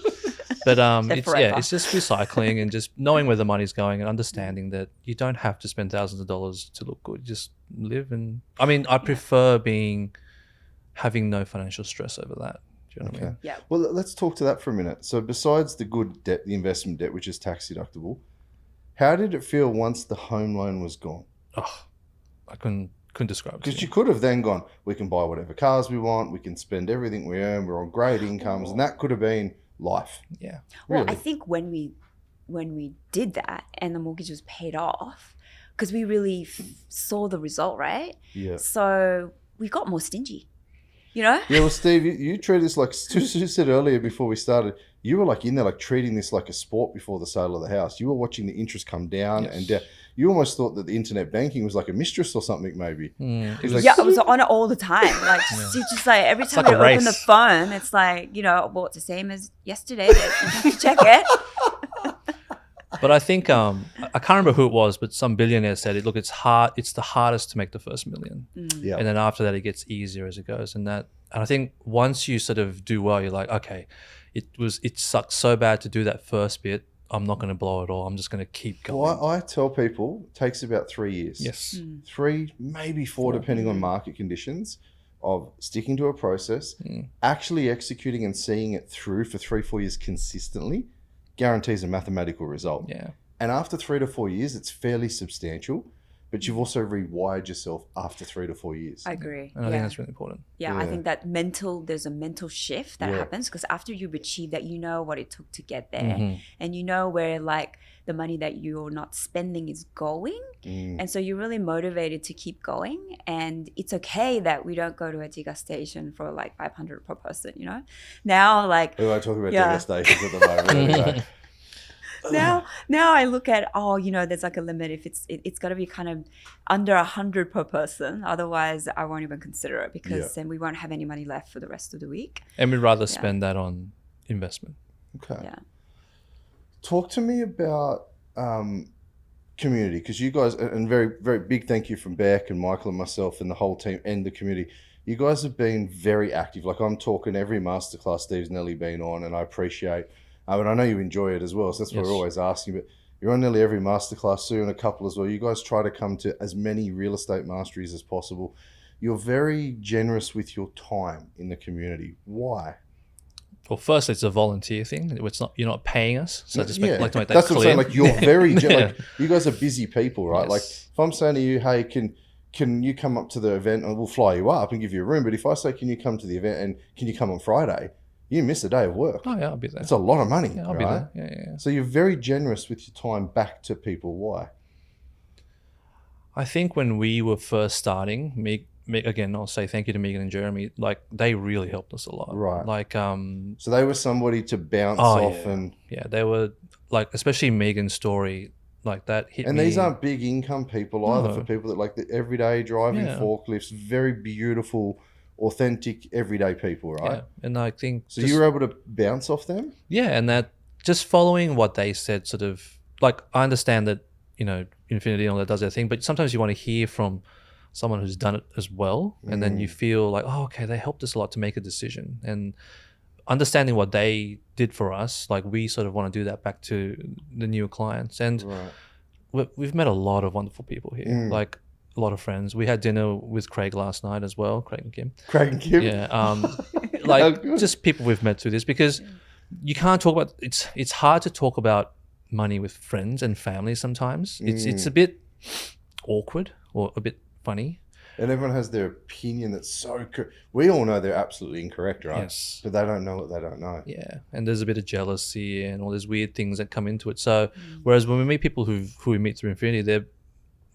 But They're it's forever. it's just recycling and just knowing where the money's going and understanding that you don't have to spend thousands of dollars to look good. Just live, and I mean, I prefer having no financial stress over that. Do you know what I mean? Yeah. Well, let's talk to that for a minute. So, besides the good debt, the investment debt, which is tax deductible, how did it feel once the home loan was gone? Oh, I couldn't describe it. to Because you could have then gone, we can buy whatever cars we want, we can spend everything we earn, we're on great incomes, and that could have been life. Yeah. Well, I Really? think when we did that and the mortgage was paid off, because we really saw the result, right? Yeah. So we got more stingy, you know? Yeah, well, Steve, you treat this like Stu said earlier before we started. You were like in there, like treating this like a sport before the sale of the house. You were watching the interest come down Yes. and down. You almost thought that the internet banking was like a mistress or something, maybe. Mm, It's like, Yeah, I was on it all the time. Like, just like every time like you a open the race. phone, it's like, well, it's the same as yesterday, but you have to check it. But I think I can't remember who it was, but some billionaire said it. Look, it's hard. It's the hardest to make the first million, Yeah. and then after that, it gets easier as it goes. And I think once you sort of do well, you're like, okay, it sucks so bad to do that first bit. I'm not going to blow it all. I'm just going to keep going. Well, I tell people it takes about 3 years. Yes. 3, maybe 4, depending on market conditions, of sticking to a process, actually executing and seeing it through for 3-4 years consistently guarantees a mathematical result. Yeah. And after 3 to 4 years, it's fairly substantial. but you've also rewired yourself after 3 to 4 years. I agree. And I think that's really important. Yeah, I Yeah. think that there's a mental shift that happens because after you've achieved that, you know what it took to get there, Mm-hmm. and you know where like the money that you're not spending is going, and so you're really motivated to keep going. And it's okay that we don't go to a Giga station for like 500 per person. You know, now like We won't talk about Yeah. devastations at the moment. Anyway. now I look at there's like a limit. If it's got to be kind of under 100 per person, otherwise I won't even consider it because then we won't have any money left for the rest of the week. And we'd rather spend that on investment. Okay. Yeah. Talk to me about community, because you guys, and very, very big thank you from Beck and Michael and myself and the whole team and the community. You guys have been very active. Like I'm talking every masterclass Steve's nearly been on, and I appreciate, and I know you enjoy it as well. So that's what we're always asking. But you're on nearly every masterclass, Sue, and a couple as well. You guys try to come to as many real estate masteries as possible. You're very generous with your time in the community. Why? Well, first, it's a volunteer thing. It's not, you're not paying us. So just like to make that that's clear. what I'm saying. Like you're very like you guys are busy people, right? Yes. Like if I'm saying to you, hey, can you come up to the event and we'll fly you up and give you a room? But if I say, can you come to the event and can you come on Friday? You miss a day of work. Oh yeah, I'll be there. That's a lot of money, Yeah, I'll right? be there. Yeah. So you're very generous with your time back to people. Why? I think when we were first starting, again, I'll say thank you to Megan and Jeremy. Like they really helped us a lot. Right. Like So they were somebody to bounce off and they were like, especially Megan's story, like that hit and me. these aren't big income people either. No. For people that like the everyday driving forklifts, very beautiful, authentic, everyday people, right? Yeah. And I think So you were able to bounce off them? yeah, and that just following what they said, sort of like I understand that Infinity and all that does their thing, but sometimes you want to hear from someone who's done it as well, and then you feel like, oh, okay, they helped us a lot to make a decision, and understanding what they did for us, like we sort of want to do that back to the newer clients, and we've met a lot of wonderful people here, like a lot of friends. We had dinner with Craig last night as well, Craig and Kim. Craig and Kim? Yeah, like just people we've met through this, because you can't talk about it's hard to talk about money with friends and family sometimes. It's a bit awkward or a bit funny. And everyone has their opinion that's so... We all know they're absolutely incorrect, right? Yes. But they don't know what they don't know. Yeah, and there's a bit of jealousy and all these weird things that come into it. So whereas when we meet people who we meet through Infinity,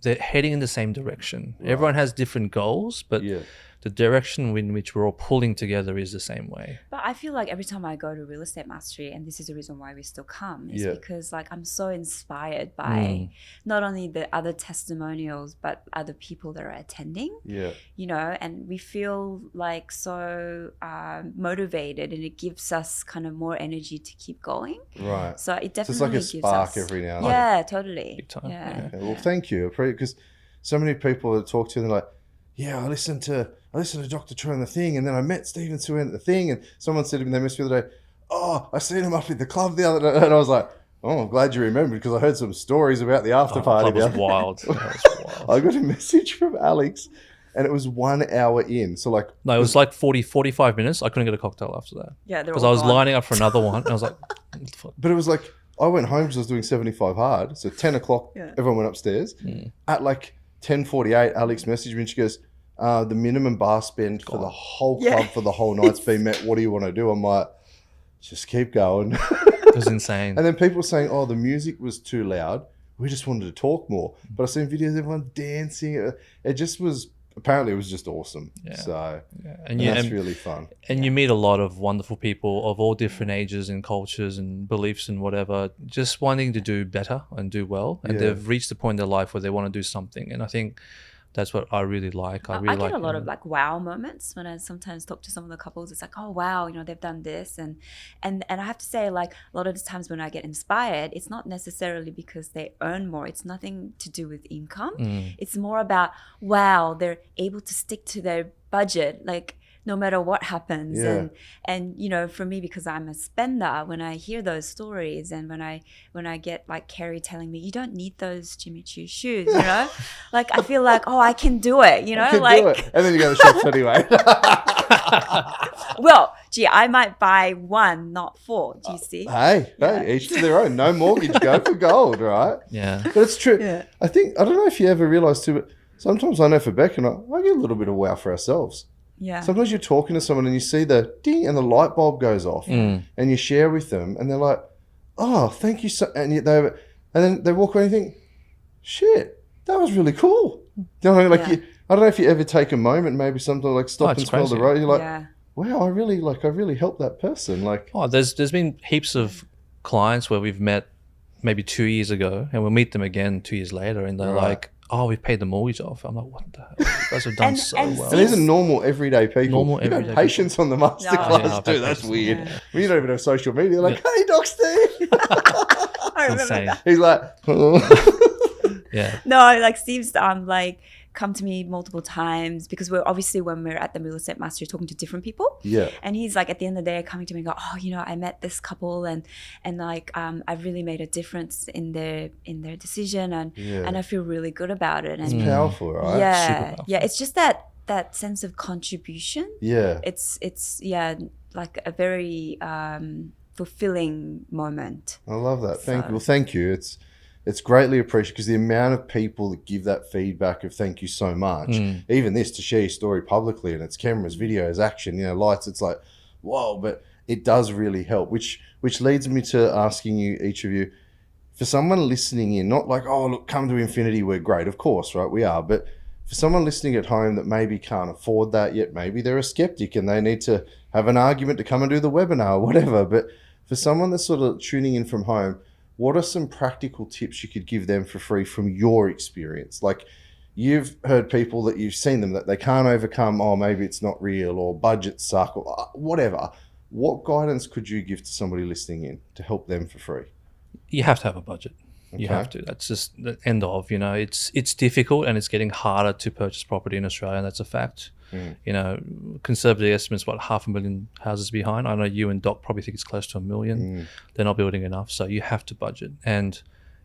they're heading in the same direction. Right. Everyone has different goals, but the direction in which we're all pulling together is the same way. But I feel like every time I go to Real Estate Mastery, and this is the reason why we still come, is because like I'm so inspired by not only the other testimonials, but other people that are attending. Yeah. And we feel like so motivated, and it gives us kind of more energy to keep going. Right. So it definitely it's like a gives spark us, every now and then. Yeah, totally. Big time. Yeah. Okay. Well, thank you. Because so many people that talk to them, they're like, yeah, I listened to Dr. Troy on the thing, and then I met Stephen Sooan at the thing, and someone said to me, they missed me the other day, oh, I seen him up in the club the other day, and I was like, oh, I'm glad you remembered, because I heard some stories about the after party. That was wild. That was wild. I got a message from Alex, and it was 1 hour in. So like, no, it was like 45 minutes. I couldn't get a cocktail after that. Yeah, because I was lining up for another one, and I was like, but it was like, I went home because I was doing 75 hard. So 10 o'clock, everyone went upstairs. At like 10:48, Alex messaged me and she goes, the minimum bar spend for the whole club for the whole night's been met. What do you want to do? I'm like, just keep going. It was insane. And then people were saying, oh, the music was too loud. We just wanted to talk more. But I've seen videos of everyone dancing. It just was, apparently it was just awesome. Yeah. So and that's really fun. And you meet a lot of wonderful people of all different ages and cultures and beliefs and whatever, just wanting to do better and do well. And they've reached the point in their life where they want to do something. And I think that's what I really like. I get a lot of like wow moments when I sometimes talk to some of the couples. It's like, oh wow, they've done this, and I have to say, like, a lot of the times when I get inspired, it's not necessarily because they earn more. It's nothing to do with income. It's more about, wow, they're able to stick to their budget, like no matter what happens. And for me, because I'm a spender, when I hear those stories, and when I get like Kerry telling me, you don't need those Jimmy Choo shoes, like I feel like, oh, I can do it, I can do it. And then you go to the shops anyway. Well, gee, I might buy 1, not 4. Do you see? Hey, each to their own. No mortgage, go for gold, right? Yeah. But it's true. Yeah. I don't know if you ever realise too, but sometimes I know for Beck and I get a little bit of wow for ourselves. Yeah. Sometimes you're talking to someone and you see the ding and the light bulb goes off and you share with them and they're like, oh, thank you so, and then they walk away and think, shit, that was really cool. You know what I mean? Like I don't know if you ever take a moment, maybe something like stop and smell crazy. the road. You're like, Yeah. wow, I really helped that person. Like, Oh, there's been heaps of clients where we've met maybe 2 years ago and we'll meet them again 2 years later and they're like, oh, we've paid the mortgage off. I'm like, what the hell? You guys have done so and well. and these are normal everyday people. Normal You got everyday patience on the masterclass No. Yeah, I've too. had That's patience. weird. Yeah. We don't even have social media. Like, hey, Doc Steve. I remember Insane. that. He's like, oh. Yeah. No, like Steve's like come to me multiple times because we're obviously when we're at the real estate mastery talking to different people. Yeah. And he's like at the end of the day coming to me and go, oh, I met this couple and like I've really made a difference in their decision and I feel really good about it. It's And powerful, right? yeah, Super powerful. yeah, it's just that sense of contribution. Yeah. It's like a very fulfilling moment. I love that. Thank So- you. Well, thank you. It's greatly appreciated because the amount of people that give that feedback of thank you so much, even this to share your story publicly and it's cameras, videos, action, lights, it's like, whoa, but it does really help, which leads me to asking you, each of you, for someone listening in, not like, oh, look, come to Infinity, we're great. Of course, right? We are. But for someone listening at home that maybe can't afford that yet, maybe they're a skeptic and they need to have an argument to come and do the webinar or whatever. But for someone that's sort of tuning in from home, what are some practical tips you could give them for free from your experience? Like you've heard people that you've seen them that they can't overcome, oh, maybe it's not real or budgets suck or whatever. What guidance could you give to somebody listening in to help them for free? You have to have a budget. You have to. That's just the end of, it's difficult and it's getting harder to purchase property in Australia. And that's a fact. Conservative estimates, what, 500,000 houses behind. I know you and Doc probably think it's close to 1 million. They're not building enough. So you have to budget. And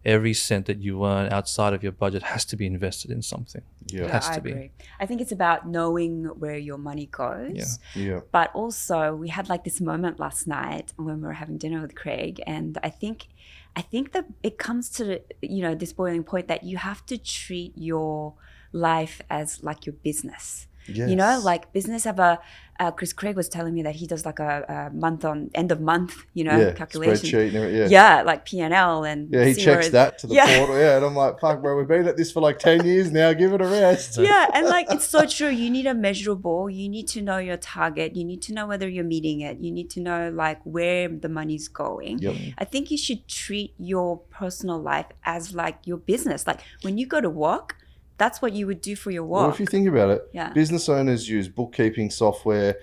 every cent that you earn outside of your budget has to be invested in something. Yeah. It has I to be. agree. I think it's about knowing where your money goes. Yeah. But also we had like this moment last night when we were having dinner with Craig, and I think that it comes to this boiling point that you have to treat your life as like your business. Yes. Like business have Chris Craig was telling me that he does like a month on end of month, calculation. Spreadsheet and everything, Like P&L and Yeah, he see checks where that to the portal. Yeah, and I'm like, fuck, bro, we've been at this for like 10 years now. Give it a rest. Yeah, and like it's so true. You need a measurable. You need to know your target. You need to know whether you're meeting it. You need to know like where the money's going. Yep. I think you should treat your personal life as like your business. Like when you go to work, that's what you would do for your work. Well, if you think about it, Yeah. business owners use bookkeeping software,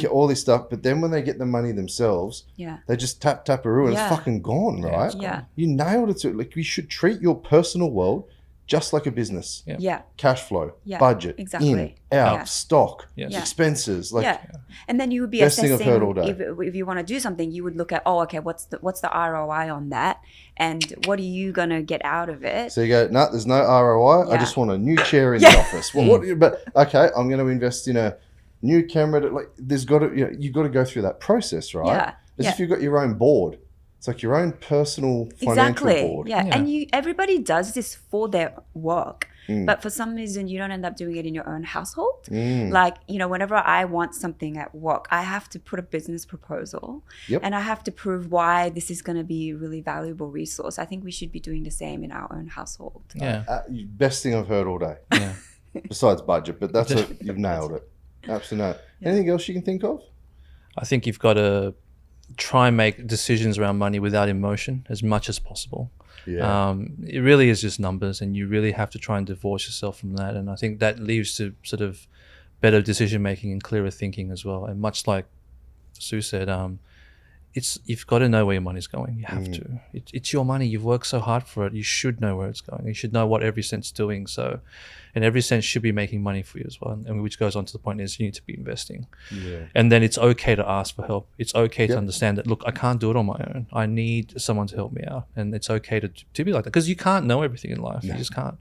all this stuff, but then when they get the money themselves, Yeah. they just tap, and Yeah. it's fucking gone, right? Yeah. You nailed it. Like, you should treat your personal world just like a business. Yeah. Yeah. Cash flow, Yeah, budget, exactly. in, out, Yeah. stock, Yeah. Yeah. expenses. Like, Yeah. And then you would be Best thing I've assessing heard all day. if you want to do something, you would look at, okay, what's the ROI on that, and what are you gonna get out of it? So you go, no, there's no ROI. I Yeah. just want a new chair in the office. Well, but okay, I'm going to invest in a new camera. Like, there's got to, you've got to go through that process, right? Yeah. As Yeah. if you've got your own board. It's like your own personal financial Exactly. board. Yeah. Yeah. And everybody does this for their work. Mm. But for some reason, you don't end up doing it in your own household. Like, whenever I want something at work, I have to put a business proposal and I have to prove why this is going to be a really valuable resource. I think we should be doing the same in our own household. Yeah. Best thing I've heard all day. Yeah. Besides budget, but that's it. You've nailed it. Absolutely. Anything else you can think of? I think you've got to try and make decisions around money without emotion as much as possible. Yeah. It really is just numbers, and you really have to try and divorce yourself from that. And I think that leads to sort of better decision making and clearer thinking as well. And much like Sue said, you've got to know where your money's going. You have to. It's your money. You've worked so hard for it. You should know where it's going. You should know what every cent's doing. So, and every cent should be making money for you as well. And which goes on to the point is you need to be investing. Yeah. And then it's okay to ask for help. It's okay to understand that, look, I can't do it on my own. I need someone to help me out. And it's okay to be like that, because you can't know everything in life. You just can't.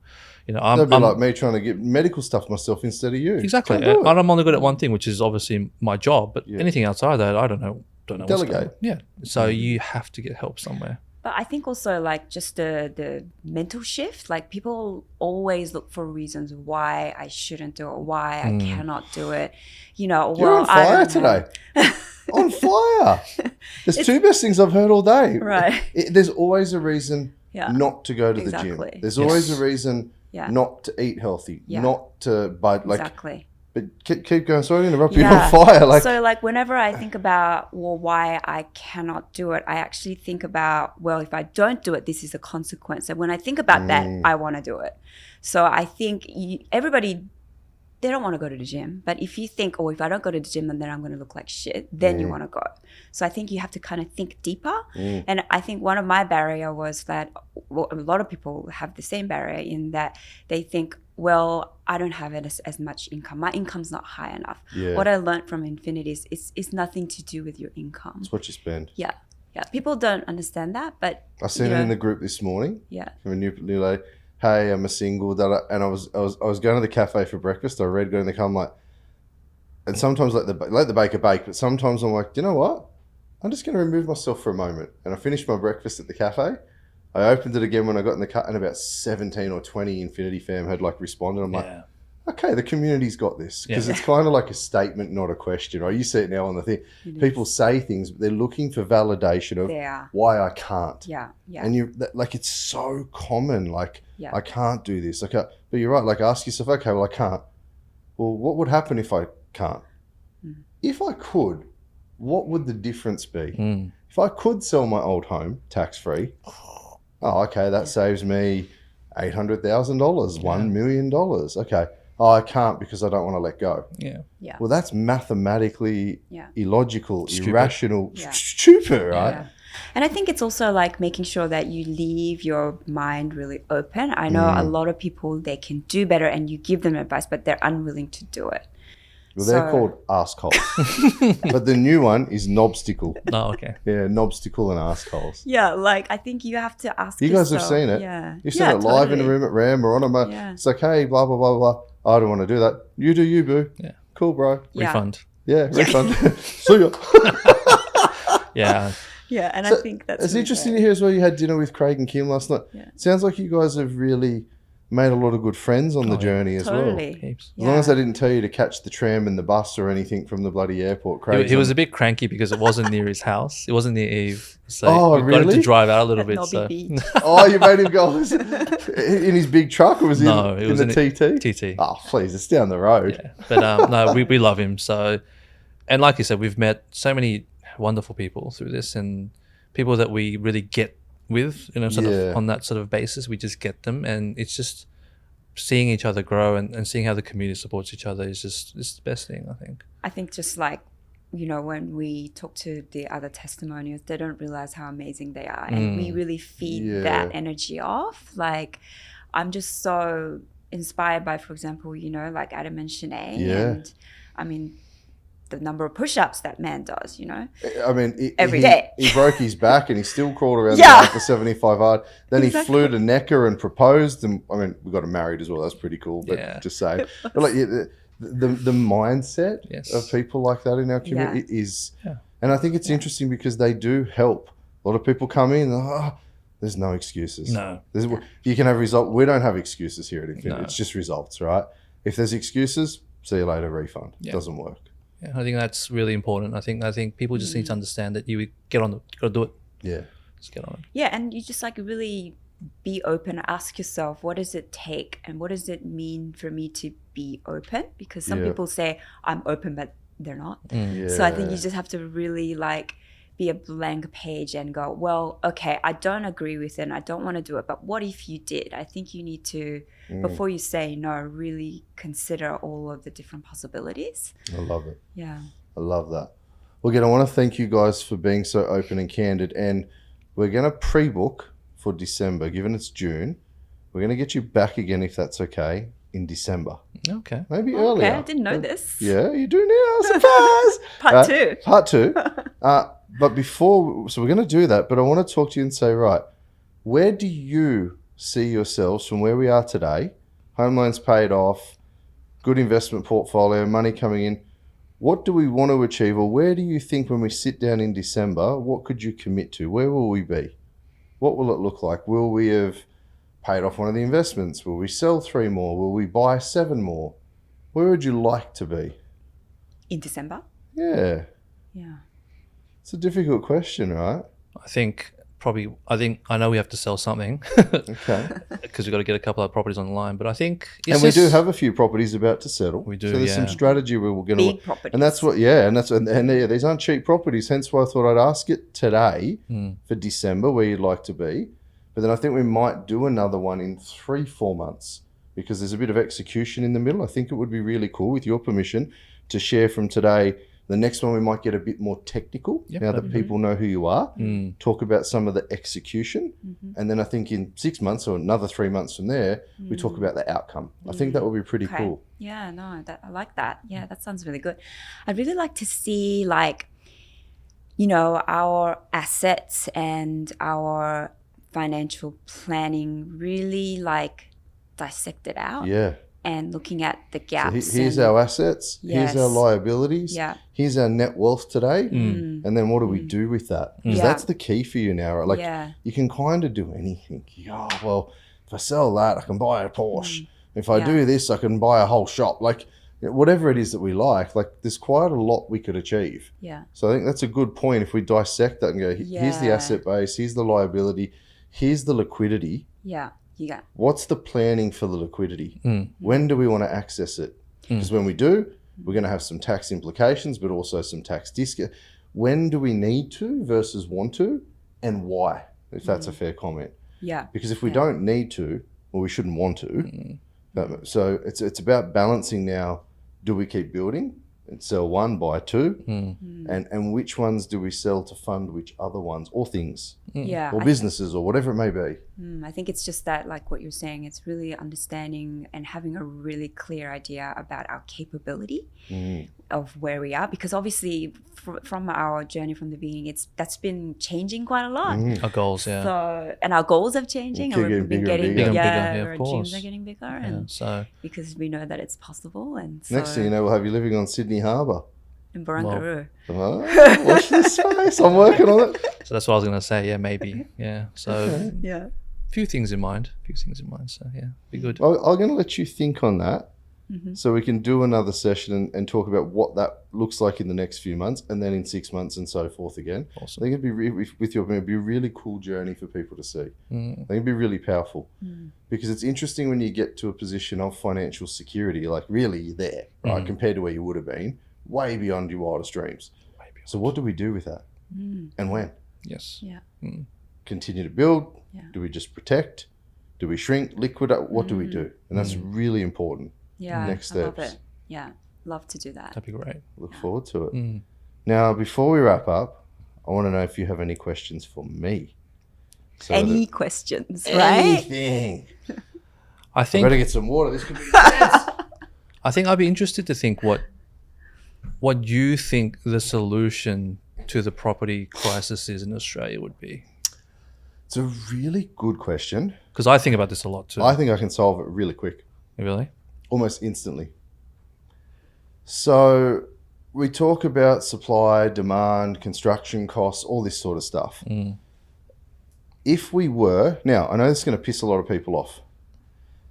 You know, That'd be like me trying to get medical stuff myself instead of you. exactly. Can't do And it. I'm only good at one thing, which is obviously my job. But anything outside that, I don't know. What's Delegate. going on. Yeah. So you have to get help somewhere. But I think also like just the mental shift, like people always look for reasons why I shouldn't do it, why I cannot do it. You know, You're well, on fire I don't today. have- On fire. There's two best things I've heard all day. Right. There's always a reason Yeah. not to go to the Exactly. gym. There's always a reason Yeah. not to eat healthy, Yeah. not to buy like. Exactly. But keep going. Sorry to interrupt you. Yeah. On fire. Like So like whenever I think about, well, why I cannot do it, I actually think about, well, if I don't do it, this is a consequence. And when I think about that, I want to do it. So I think everybody, they don't want to go to the gym. But if you think, oh, if I don't go to the gym, then I'm going to look like shit, then you want to go. So I think you have to kind of think deeper. And I think one of my barrier was that, well, a lot of people have the same barrier in that they think, well, I don't have as much income. My income's not high enough. Yeah. What I learned from Infinity is it's nothing to do with your income. it's what you spend. Yeah. Yeah. People don't understand that, but I seen you it in know, the group this morning yeah. from a new lady. Hey, I'm a single. And I was going to the cafe for breakfast. I read going to come like, and sometimes let the baker bake. But sometimes I'm like, you know what? I'm just going to remove myself for a moment. And I finished my breakfast at the cafe. I opened it again when I got in the car, and about 17 or 20 Infinity fam had like responded. I'm like, okay, the community's got this, because it's kind of like a statement, not a question. Right? You see it now on the thing. People say things, but they're looking for validation of why I can't. Yeah. Yeah. And like it's so common. Like Yeah. I can't do this. But you're right. Like ask yourself, okay, well I can't. Well, what would happen if I can't? If I could, what would the difference be? If I could sell my old home tax free, oh, okay, that saves me $800,000, $1 million. Okay. Oh, I can't because I don't want to let go. Yeah. Yeah. Well, that's mathematically illogical, Stupid. irrational, Yeah. stupid, right? Yeah. And I think it's also like making sure that you leave your mind really open. I know a lot of people, they can do better and you give them advice, but they're unwilling to do it. Well, they're called assholes. But the new one is knobsticle. Oh, okay. Yeah, knobsticle and assholes. Yeah, like I think you have to ask You guys have yourself- seen it. Yeah. You've seen it live in the totally. room at RAM or on a Yeah. It's like, hey, blah, blah, blah, blah. I don't want to do that. You do you, boo. Yeah. Cool, bro. Yeah. Refund. Yeah, refund. See ya. Yeah. Yeah, and So, I think that's it's really interesting great. to hear as well. You had dinner with Craig and Kim last night. Yeah. Sounds like you guys have really made a lot of good friends on the journey as well. Totally. Heaps. As long as they didn't tell you to catch the tram and the bus or anything from the bloody airport, Craig. He was a bit cranky because it wasn't near his house. It wasn't near Eve. So Oh, we got him really? to drive out a little At bit. Nobby So Beach. Oh, you made him go in his big truck, or was he No, it in was the in TT? TT. Oh, please, it's down the road. Yeah. But no, we love him. So, and like you said, we've met so many wonderful people through this, and people that we really get with, sort of on that sort of basis. We just get them, and it's just seeing each other grow and seeing how the community supports each other is just the best thing, I think. I think just like, when we talk to the other testimonials, they don't realize how amazing they are. And we really feed that energy off. Like, I'm just so inspired by, for example, like Adam and Shanae. Yeah. And I mean, the number of push-ups that man does, I mean, Every day. He broke his back and he still crawled around the Yeah. yard for 75 hard. Then he flew to Necker and proposed. And I mean, we got him married as well. That's pretty cool. But Yeah. just say, but like the mindset Yes. of people like that in our community is, Yeah. and I think it's interesting because they do help. A lot of people come in. There's no excuses. No. You can have result. We don't have excuses here at Infinity. No. It's just results, right? If there's excuses, see you later. Refund. Yeah. Doesn't work. Yeah, I think that's really important. I think people just need to understand that you get on it. You got to do it. Yeah. Just get on it. Yeah, and you just like really be open. Ask yourself, what does it take and what does it mean for me to be open? Because some people say I'm open, but they're not. Yeah. So I think you just have to really like be a blank page and go, well, okay, I don't agree with it and I don't want to do it, but what if you did? I think you need to, before you say no, really consider all of the different possibilities. I love it. Yeah. I love that. Well, again, I want to thank you guys for being so open and candid. And we're going to pre-book for December, given it's June. We're going to get you back again, if that's okay, in December. Okay. Maybe earlier. Okay, I didn't know this. Yeah, you do now. Surprise! Part two. Part two. But before, so we're going to do that, but I want to talk to you and say, right, where do you see yourselves from where we are today? Home loans paid off, good investment portfolio, money coming in. What do we want to achieve, or where do you think when we sit down in December, what could you commit to? Where will we be? What will it look like? Will we have paid off one of the investments? Will we sell 3 more? Will we buy 7 more? Where would you like to be? In December? Yeah. Yeah. It's a difficult question, right? I know we have to sell something Okay. because we've got to get a couple of properties on the line, but I think And we do have a few properties about to settle. We do, So there's some yeah. strategy we're going to Big properties. And that's what, and yeah, these aren't cheap properties. Hence why I thought I'd ask it today for December, where you'd like to be. But then I think we might do another one in 3-4 months, because there's a bit of execution in the middle. I think it would be really cool, with your permission, to share from today. The next one we might get a bit more technical, now that people know who you are. Talk about some of the execution. And then I think in 6 months or another 3 months from there, we talk about the outcome. I think that would be pretty cool. Yeah, no, I like that. Yeah, that sounds really good. I'd really like to see, like, you know, our assets and our financial planning really, like, dissected out. Yeah. And looking at the So gaps. here's our assets. Yes. Here's our liabilities. Yeah. Here's our net wealth today. And then what do we do with that? Because Yeah. that's the key for you now. Right? Like, Yeah. you can kind of do anything. Oh, well, if I sell that, I can buy a Porsche. If I do this, I can buy a whole shop. Like, whatever it is that we like there's quite a lot we could achieve. Yeah. So I think that's a good point. If we dissect that and go, here's the Yeah. asset base, here's the liability, here's the liquidity. Yeah. Yeah. What's the planning for the liquidity? When do we want to access it? Because when we do, we're going to have some tax implications, but also some tax discount. When do we need to versus want to, and why? If that's a fair comment. Yeah. Because if we don't need to, well, we shouldn't want to. So it's about balancing now. Do we keep building and sell 1, buy 2? And which ones do we sell to fund which other ones, or things, Yeah. or businesses, or whatever it may be? I think it's just that, like what you're saying, it's really understanding and having a really clear idea about our capability of where we are, because obviously from our journey from the beginning, that's been changing quite a lot. Our goals, yeah. So, and our goals are changing, Keep and we've been getting getting bigger and bigger. Yeah, of our course. dreams are getting bigger, and So because we know that it's possible. And so Next thing you know, we'll have you living on Sydney Harbour. in Barangaroo. Oh, watch this space. I'm working on it. that's what I was going to say. Yeah, maybe. Yeah. So Yeah. few things in mind. So yeah, be good. I'm going to let you think on that, so we can do another session and talk about what that looks like in the next few months, and then in 6 months and so forth again. Awesome. I think it'd be a really cool journey for people to see. I think it'd be really powerful, because it's interesting when you get to a position of financial security, like really you're there, right, compared to where you would have been, way beyond your wildest dreams. So what do we do with that, and when? Yes. Yeah. Continue to build? Yeah. Do we just protect? Do we shrink, liquidate? What do we do? And that's really important. Yeah. Next I love steps. it. Yeah. Love to do that. That'd be great. Look forward to it. Now, before we wrap up, I want to know if you have any questions for me. So Any questions, right? anything. I I think better get some water. This could be intense. I think I'd be interested to think what you think the solution to the property crisis is in Australia would be. It's a really good question. Because I think about this a lot too. I think I can solve it really quick, Really? almost instantly. So we talk about supply, demand, construction costs, all this sort of stuff. If we were, now I know this is going to piss a lot of people off,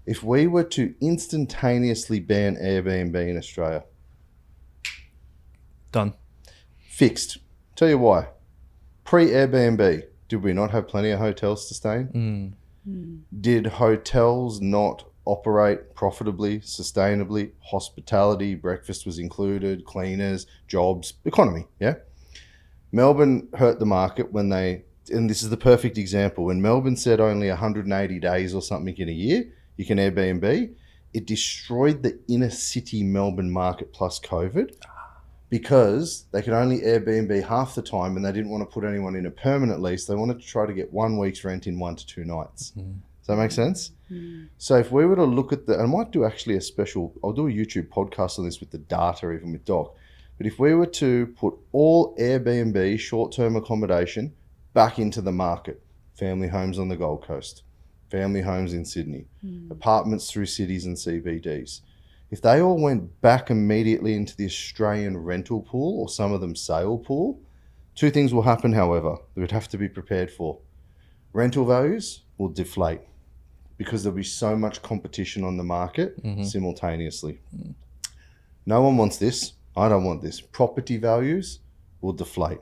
if we were to instantaneously ban Airbnb in Australia, Done. fixed. Tell you why. Pre-Airbnb, did we not have plenty of hotels to stay in? Did hotels not operate profitably, sustainably? Hospitality, breakfast was included, cleaners, jobs, economy, yeah? Melbourne hurt the market when they, and this is the perfect example, when Melbourne said only 180 days or something in a year, you can Airbnb, it destroyed the inner city Melbourne market plus COVID. because they could only Airbnb half the time and they didn't want to put anyone in a permanent lease. They wanted to try to get 1 week's rent in 1 to 2 nights. Does that make sense? So if we were to look at I might do actually I'll do a YouTube podcast on this with the data, even with Doc. But if we were to put all Airbnb short-term accommodation back into the market, family homes on the Gold Coast, family homes in Sydney, apartments through cities and CBDs, if they all went back immediately into the Australian rental pool or some of them sale pool, 2 things will happen, however, that we'd have to be prepared for. Rental values will deflate because there'll be so much competition on the market simultaneously. No one wants this. I don't want this. Property values will deflate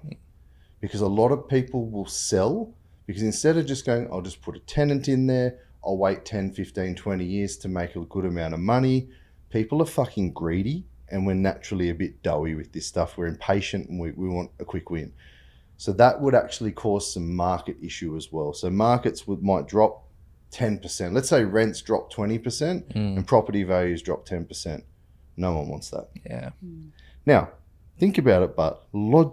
because a lot of people will sell because instead of just going, I'll just put a tenant in there, I'll wait 10, 15, 20 years to make a good amount of money. People are fucking greedy and we're naturally a bit doughy with this stuff. We're impatient and we want a quick win. So that would actually cause some market issue as well. So markets might drop 10%. Let's say rents drop 20% and property values drop 10%. No one wants that. Yeah. Now, think about it, but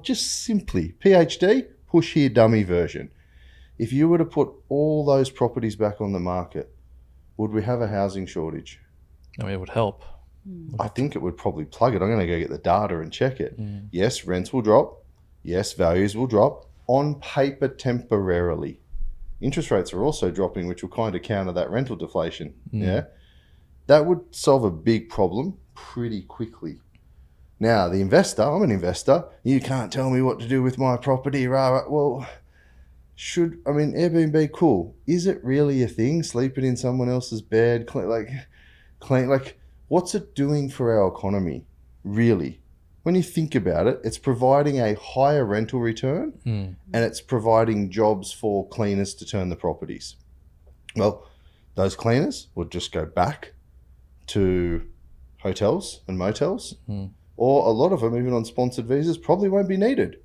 just simply, PhD, push here dummy version. If you were to put all those properties back on the market, would we have a housing shortage? I mean, it would help. I think it would probably plug it. I'm going to go get the data and check it. Yes, rents will drop. Yes, values will drop on paper temporarily. Interest rates are also dropping, which will kind of counter that rental deflation. Yeah. That would solve a big problem pretty quickly. Now, the investor, I'm an investor. You can't tell me what to do with my property. Well, Airbnb, cool. Is it really a thing? Sleeping in someone else's bed, clean, what's it doing for our economy? Really? When you think about it, it's providing a higher rental return and it's providing jobs for cleaners to turn the properties. Well, those cleaners would just go back to hotels and motels, or a lot of them, even on sponsored visas, probably won't be needed.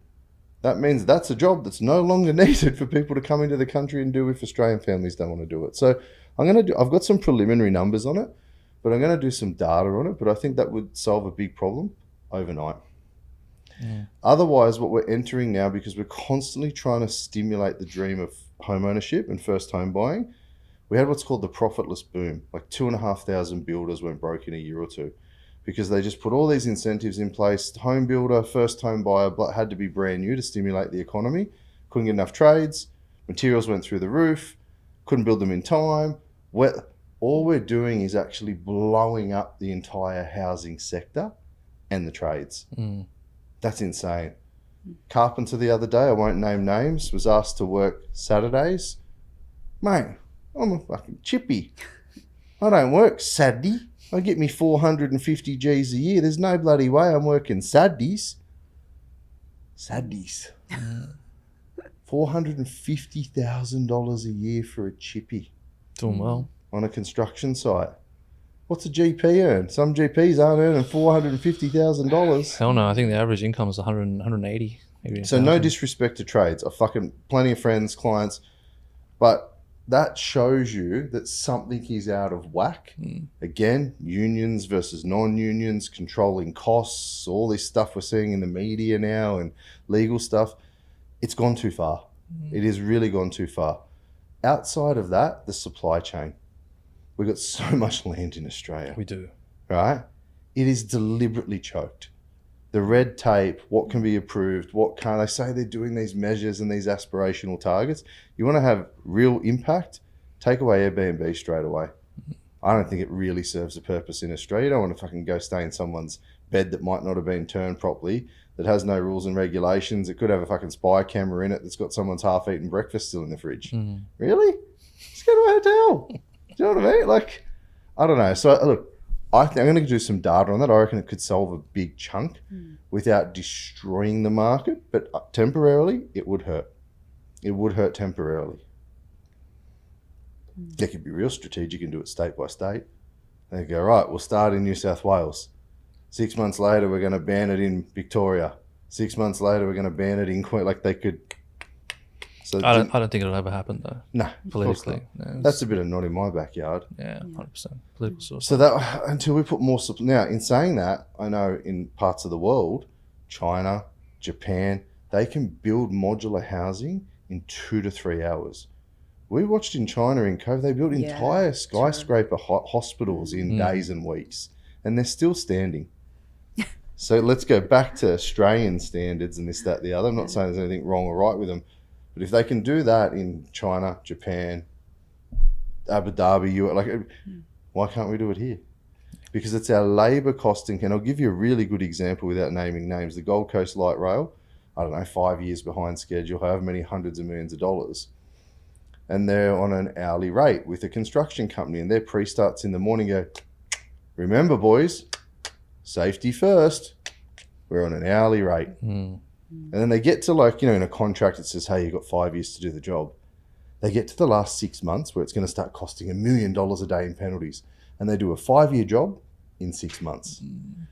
That means that's a job that's no longer needed for people to come into the country and do if Australian families don't want to do it. So I've got some preliminary numbers on it, but I'm going to do some data on it. But I think that would solve a big problem overnight. Otherwise, what we're entering now, because we're constantly trying to stimulate the dream of home ownership and first home buying, we had what's called the profitless boom. 2,500 builders went broke in a year or two because they just put all these incentives in place. Home builder, first home buyer had to be brand new to stimulate the economy. Couldn't get enough trades. Materials went through the roof. Couldn't build them in time. All we're doing is actually blowing up the entire housing sector and the trades. That's insane. Carpenter the other day, I won't name names, was asked to work Saturdays. Mate, I'm a fucking chippy. I don't work Saturday. I get me 450 G's a year. There's no bloody way I'm working Saturdays. $450,000 a year for a chippy. Doing well. On a construction site. What's a GP earn? Some GPs aren't earning $450,000. Hell no, I think the average income is 180. So no disrespect to trades. I've fucking plenty of friends, clients, but that shows you that something is out of whack. Again, unions versus non-unions, controlling costs, all this stuff we're seeing in the media now and legal stuff. It's gone too far. It has really gone too far. Outside of that, the supply chain. We've got so much land in Australia. We do. Right? It is deliberately choked. The red tape, what can be approved, what can't. They say they're doing these measures and these aspirational targets. You want to have real impact, take away Airbnb straight away. I don't think it really serves a purpose in Australia. You don't want to fucking go stay in someone's bed that might not have been turned properly, that has no rules and regulations. It could have a fucking spy camera in it that's got someone's half-eaten breakfast still in the fridge. Really? Just go to a hotel. Do you know what I mean? I don't know. So look, I think I'm going to do some data on that. I reckon it could solve a big chunk without destroying the market, but temporarily it would hurt. It would hurt temporarily. They could be real strategic and do it state by state. They go, right, we'll start in New South Wales. 6 months later, we're going to ban it in Victoria. 6 months later, we're going to ban it in Queensland. They could. So I don't think it'll ever happen though. No, politically. That's a bit of not in my backyard. Yeah, 100%. Political source. So that until we put more now, in saying that, I know in parts of the world, China, Japan, they can build modular housing in 2 to 3 hours. We watched in China in COVID, they built Yeah, entire skyscraper hospitals in days and weeks, and they're still standing. So let's go back to Australian standards and this, that, the other. I'm not saying there's anything wrong or right with them, but if they can do that in China, Japan, Abu Dhabi, why can't we do it here? Because it's our labour costing. And I'll give you a really good example without naming names. The Gold Coast Light Rail, I don't know, 5 years behind schedule, however many hundreds of millions of dollars. And they're on an hourly rate with a construction company, and their pre-starts in the morning go, remember, boys, safety first. We're on an hourly rate. And then they get to in a contract it says, hey, you've got 5 years to do the job. They get to the last 6 months where it's going to start costing $1 million a day in penalties. And they do a 5-year job in 6 months.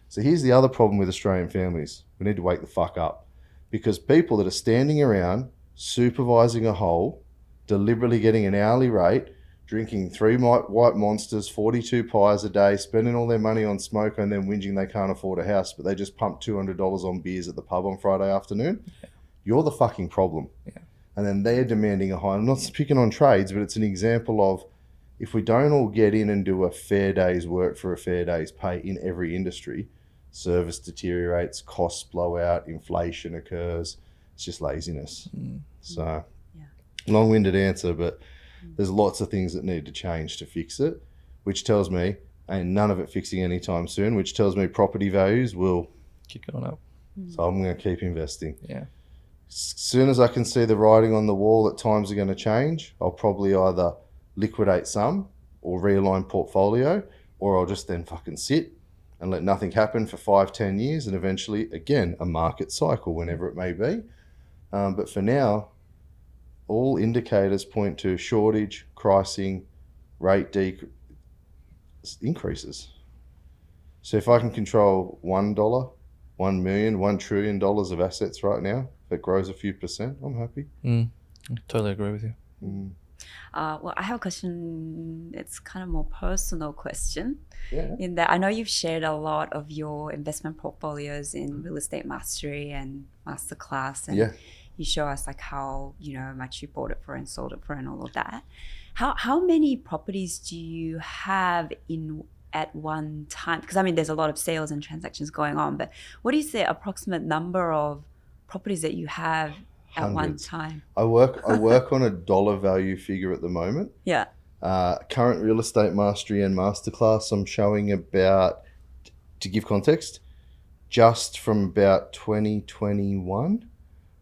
So here's the other problem with Australian families. We need to wake the fuck up. Because people that are standing around supervising a hole, deliberately getting an hourly rate, drinking 3 white monsters, 42 pies a day, spending all their money on smoke and then whinging they can't afford a house, but they just pump $200 on beers at the pub on Friday afternoon. You're the fucking problem. And then they're demanding a high. I'm not picking on trades, but it's an example of if we don't all get in and do a fair day's work for a fair day's pay in every industry, service deteriorates, costs blow out, inflation occurs. It's just laziness. So long-winded answer, but there's lots of things that need to change to fix it, which tells me, and none of it fixing anytime soon, which tells me property values will Keep going up. So I'm going to keep investing. Yeah. As soon as I can see the writing on the wall that times are going to change, I'll probably either liquidate some or realign portfolio, or I'll just then fucking sit and let nothing happen for 5-10 years, and eventually, again, a market cycle, whenever it may be. But for now, all indicators point to shortage, pricing, rate increases. So if I can control $1, $1 million, $1 trillion of assets right now, that grows a few percent, I'm happy. Totally agree with you. Well, I have a question. It's kind of more personal question. Yeah. In that I know you've shared a lot of your investment portfolios in Real Estate Mastery and Masterclass, and you show us like how much you bought it for and sold it for and all of that. How many properties do you have in at one time? Because I mean, there's a lot of sales and transactions going on, but what is the approximate number of properties that you have at one time? I work on a dollar value figure at the moment. Yeah. Current Real Estate Mastery and Masterclass, I'm showing about, to give context, just from about 2021,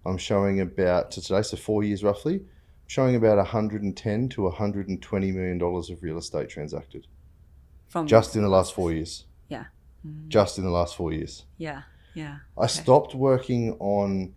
I'm showing about to today, so 4 years roughly, I'm showing about 110 to 120 million dollars of real estate transacted. From just in the last 4 years. Yeah. Just in the last 4 years. Yeah. Yeah. I stopped working on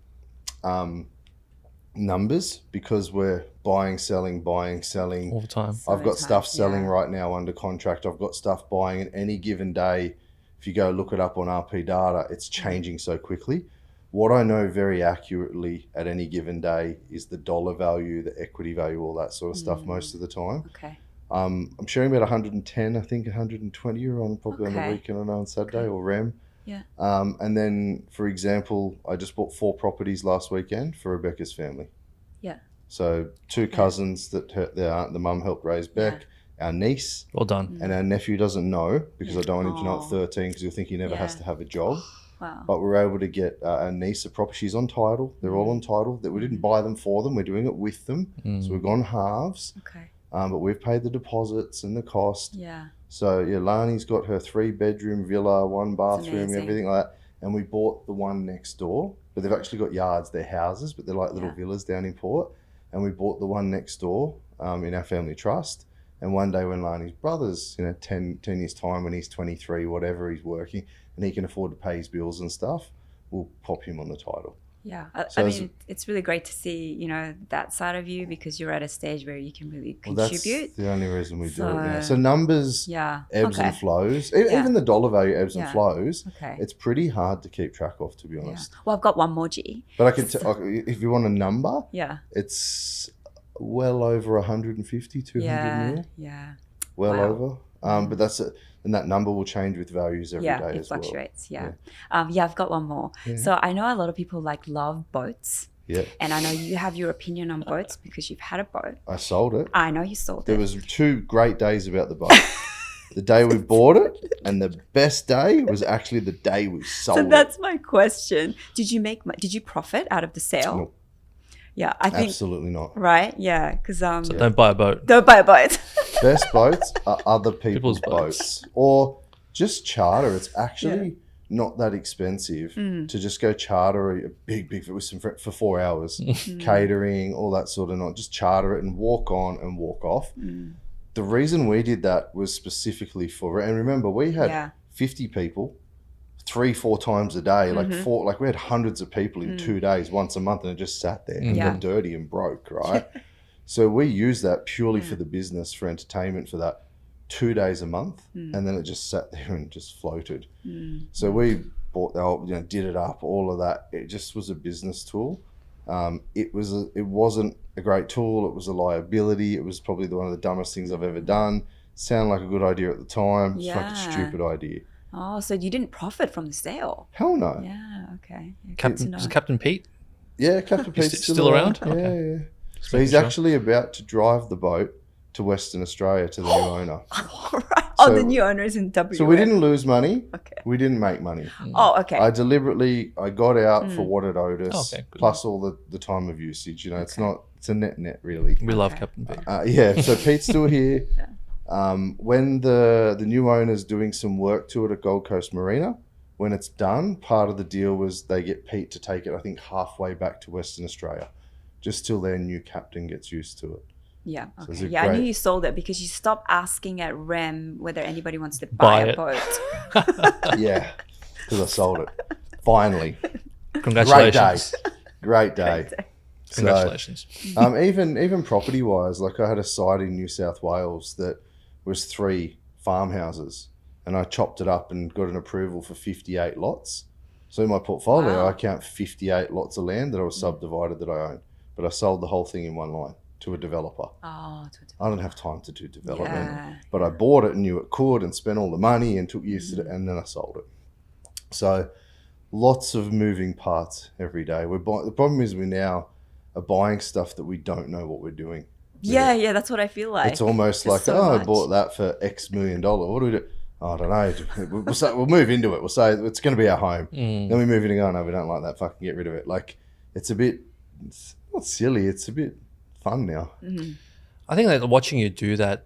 numbers because we're buying, selling all the time. I've got stuff selling right now under contract. I've got stuff buying at any given day. If you go look it up on RP data, it's changing so quickly. What I know very accurately at any given day is the dollar value, the equity value, all that sort of stuff most of the time. Okay. I'm sharing about 110, I think 120 you're on probably on the weekend, I know on Saturday or REM. Yeah. And then, for example, I just bought 4 properties last weekend for Rebecca's family. Yeah. So 2 cousins that the mum helped raise Beck, our niece. Well done. And our nephew doesn't know because I don't want him to know at 13 because he'll think he never has to have a job. Wow. But we were able to get our niece a property. She's on title. They're all on title. That we didn't buy them for them. We're doing it with them. So we've gone halves. Okay. But we've paid the deposits and the cost. Yeah. So Lani's got her 3-bedroom villa, 1 bathroom, amazing. everything like that. And we bought the one next door, but they've actually got yards. They're houses, but they're like little villas down in Port. And we bought the one next door in our family trust. And one day when Lani's brother's, 10 years time, when he's 23, whatever, he's working and he can afford to pay his bills and stuff, we'll pop him on the title. Yeah. So I mean, it's really great to see, that side of you because you're at a stage where you can really contribute. That's the only reason we do it now. So numbers ebbs and flows. Even the dollar value ebbs and flows. Okay. It's pretty hard to keep track of, to be honest. Well, I've got one more G. But I can if you want a number, it's well over 150, 200 mil. Yeah. Well over. But that's and that number will change with values every day Yeah, it as well. fluctuates. Yeah. Yeah, I've got one more. So I know a lot of people like love boats. Yeah, And I know you have your opinion on boats because you've had a boat. I sold it. I know you sold There it. was 2 great days about the boat. The day we bought it, and the best day was actually the day we sold So it. that's my question. Did you profit out of the sale? No. Yeah, I think Absolutely not. right. Yeah, because So don't buy a boat. don't buy a boat. Best boats are other people's People's boats. Or just charter. It's actually not that expensive to just go charter a big with some for 4 hours, catering, all that sort of not. Just charter it and walk on and walk off. The reason we did that was specifically for, and remember, we had 50 people 3-4 times a day, like we had hundreds of people in 2 days, once a month, and it just sat there and got dirty and broke, right? So we used that purely for the business, for entertainment, for that 2 days a month, and then it just sat there and just floated. So we bought the whole, did it up, all of that. It just was a business tool. It wasn't a great tool. It was a liability. It was probably one of the dumbest things I've ever done. Sounded like a good idea at the time. It's like a stupid idea. Oh, so you didn't profit from the sale? Hell no. Yeah. Okay. Yeah, good to Captain, know. is Captain Pete? Yeah, Captain Pete's still around? Yeah, Okay. yeah. So he's actually about to drive the boat to Western Australia to the new owner. All right. Oh, So- the new owner is in WA. So we didn't lose money. Okay. We didn't make money. Oh, okay. I got out for what it owed us, Okay, good. plus all the time of usage. It's a net really. We love Captain Pete. Yeah, so Pete's still here. When the new owner's doing some work to it at Gold Coast Marina, when it's done, part of the deal was they get Pete to take it, I think, halfway back to Western Australia, just till their new captain gets used to it. Yeah. So it's Okay. a Yeah, I knew great- you sold it because you stopped asking at REM whether anybody wants to buy a it. boat. Yeah, because I sold it. Finally. Congratulations. Great day. So, Congratulations. even property wise, like I had a site in New South Wales that was 3 farmhouses, and I chopped it up and got an approval for 58 lots. So in my portfolio, Wow. I count 58 lots of land that I was subdivided that I own, but I sold the whole thing in one line to a developer. Oh, I don't have time to do development, Yeah. but I bought it and knew it could, and spent all the money and took years to, and then I sold it. So lots of moving parts every day. The problem is we now are buying stuff that we don't know what we're doing. yeah, that's what I feel like. It's almost There's like, so I much. bought that for X $million. What do we do? I don't know. We'll move into it. We'll say it's going to be our home. Then we move in and go, no, we don't like that. Fucking get rid of it. Like, it's not silly. It's a bit fun now. I think that watching you do that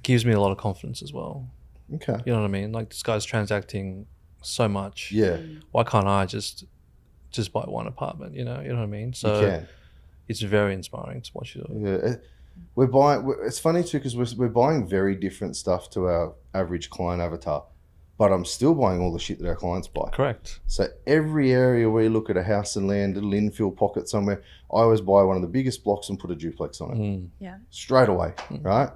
gives me a lot of confidence as well. Okay. You know what I mean? Like, this guy's transacting so much. Yeah, Why can't I just buy one apartment? You know what I mean? you So can. it's very inspiring to watch you do it. Yeah. We're buying. It's funny too because we're buying very different stuff to our average client avatar, but I'm still buying all the shit that our clients buy. Correct. So every area we look at a house and land, little infill pocket somewhere, I always buy one of the biggest blocks and put a duplex on it Yeah. straight away, right?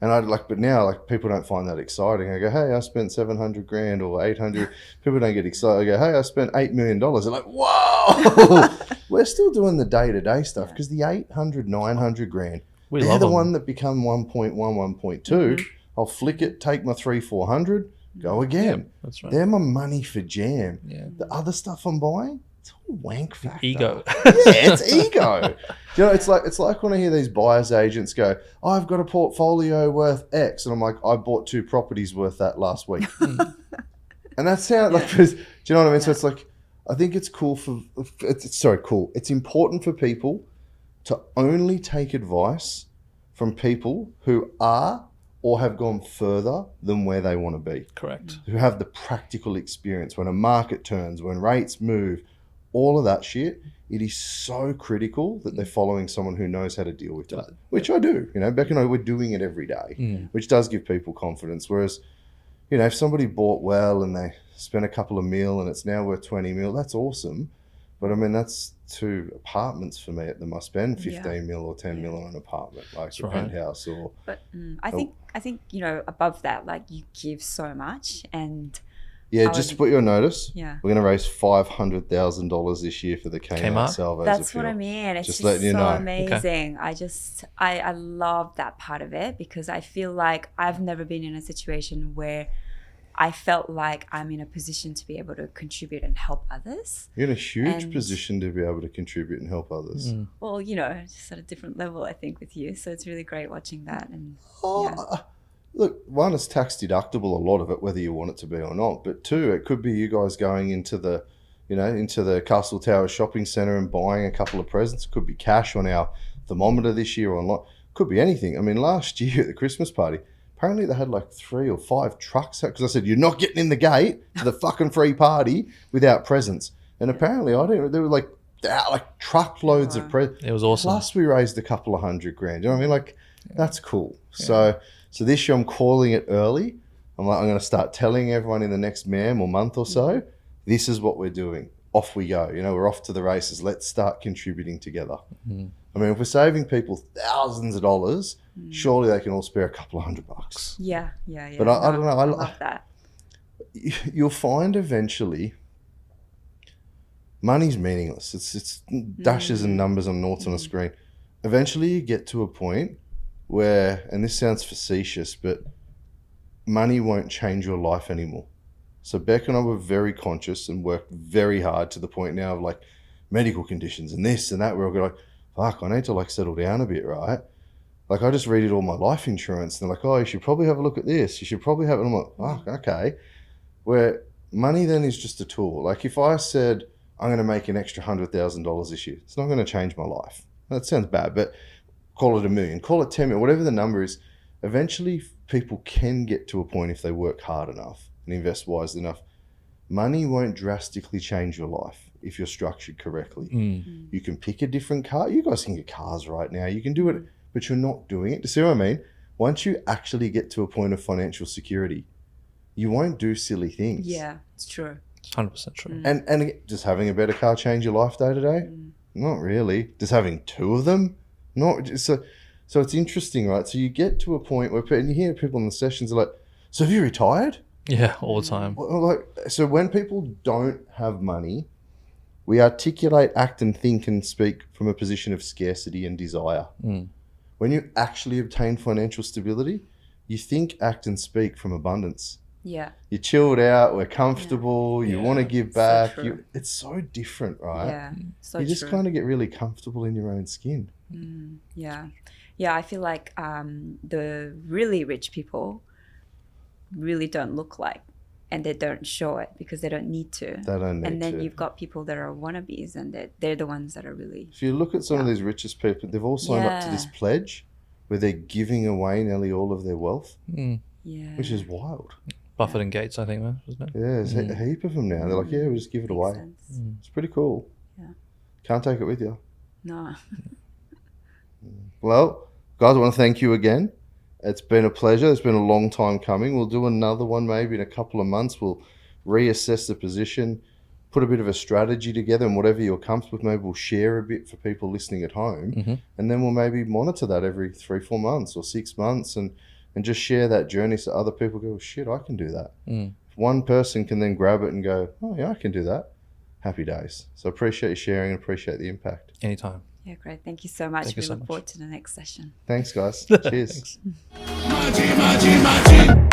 And but now people don't find that exciting. I go, hey, I spent 700 grand or 800. People don't get excited. I go, hey, I spent $8 million. They're like, whoa. We're still doing the day-to-day stuff because the 800, 900 grand, We they're love the them. one that become 1.1, 1.2. I'll flick it, take my 300-400, go again. That's right. They're my money for jam. Yeah. The other stuff I'm buying, it's all wank factor. Ego. Yeah, it's ego. It's like when I hear these buyers agents go, oh, I've got a portfolio worth X, and I'm like, I bought 2 properties worth that last week. And that sounds like, do you know what I mean? So it's like, I think it's cool cool. It's important for people to only take advice from people who are or have gone further than where they want to be, Correct. who have the practical experience when a market turns, when rates move, all of that shit. It is so critical that they're following someone who knows how to deal with that, which I do. Beck and I, we're doing it every day, which does give people confidence. Whereas, if somebody bought well and they spent a couple of mil and it's now worth 20 mil, that's awesome. But I mean, that's 2 apartments for me at them. I spend 15 mil or 10 mil on an apartment, like a right. penthouse But I think above that, like, you give so much, and Yeah, just to put you on notice, Yeah. we're going to raise $500,000 this year for the Kmart Kmart? Salvos That's appeal. what I mean. It's Just just, letting you so know. amazing. I love that part of it because I feel like I've never been in a situation where I felt like I'm in a position to be able to contribute and help others. You're in a huge And- position to be able to contribute and help others. Well, just at a different level, I think, with you. So it's really great watching that. And Look, one, is tax deductible, a lot of it, whether you want it to be or not. But two, it could be you guys going into the Castle Tower Shopping Centre and buying a couple of presents. It could be cash on our thermometer this year online. Could be anything. I mean, last year at the Christmas party, apparently they had like 3 or 5 trucks out because I said, you're not getting in the gate to the fucking free party without presents. And apparently, there were like truckloads of presents. It was awesome. Plus, we raised a couple of $100,000. You know what I mean? Like, that's cool. So this year I'm calling it early. I'm going to start telling everyone in the next or month or so, this is what we're doing. Off we go. We're off to the races. Let's start contributing together. I mean, if we're saving people thousands of dollars, surely they can all spare a couple of $100. yeah. But I don't know. I love that. You'll find eventually money's meaningless. It's dashes and numbers and noughts on a screen. Eventually you get to a point where, and this sounds facetious, but money won't change your life anymore. So Beck and I were very conscious and worked very hard to the point now of like medical conditions and this and that, where we're like, fuck, I need to like settle down a bit, right? Like I just redid all my life insurance and they're like, oh, you should probably have a look at this. You should probably have it. And I'm like, fuck, okay. Where money then is just a tool. Like if I said, I'm going to make an extra $100,000 this year, it's not going to change my life. That sounds bad, but call it $1 million, call it 10 million, whatever the number is. Eventually people can get to a point if they work hard enough and invest wisely enough. Money won't drastically change your life if you're structured correctly. You can pick a different car. You guys can get cars right now. You can do it, but you're not doing it. Do you see what I mean? Once you actually get to a point of financial security, you won't do silly things. Yeah, it's true. 100% true. And again, does having a better car change your life day to day? Not really. Does having 2 of them? Not. So it's interesting, right? So you get to a point where, and you hear people in the sessions are like, so have you retired? Yeah, all the time. So when people don't have money, we articulate, act and think and speak from a position of scarcity and desire. When you actually obtain financial stability, you think, act and speak from abundance. Yeah. You're chilled out, we're comfortable, you want to give So back. true. It's so different, right? Yeah. So you just true. kind of get really comfortable in your own skin. Yeah. I feel like the really rich people really don't look like, and they don't show it because they don't need to. They don't need And then to. you've got people that are wannabes, and they're the ones that are really. If you look at some of these richest people, they've all signed up to this pledge where they're giving away nearly all of their wealth, Yeah. which is wild. Buffett and Gates, I think, man, wasn't it? Yeah, there's a heap of them now. They're like, yeah, we'll just give it Makes away. sense. It's pretty cool. Yeah. Can't take it with you. No. Well, guys, I want to thank you again. It's been a pleasure. It's been a long time coming. We'll do another one maybe in a couple of months. We'll reassess the position, put a bit of a strategy together, and whatever you're comfortable with, maybe we'll share a bit for people listening at home. And then we'll maybe monitor that every 3-4 months or 6 months and just share that journey so other people go, oh, shit, I can do that. If one person can then grab it and go, oh, yeah, I can do that. Happy days. So appreciate you sharing and appreciate the impact. Anytime. Yeah, great. Thank you so much. Thank you We so look much. forward to the next session. Thanks, guys. Cheers. Thanks. My G, my G, my G.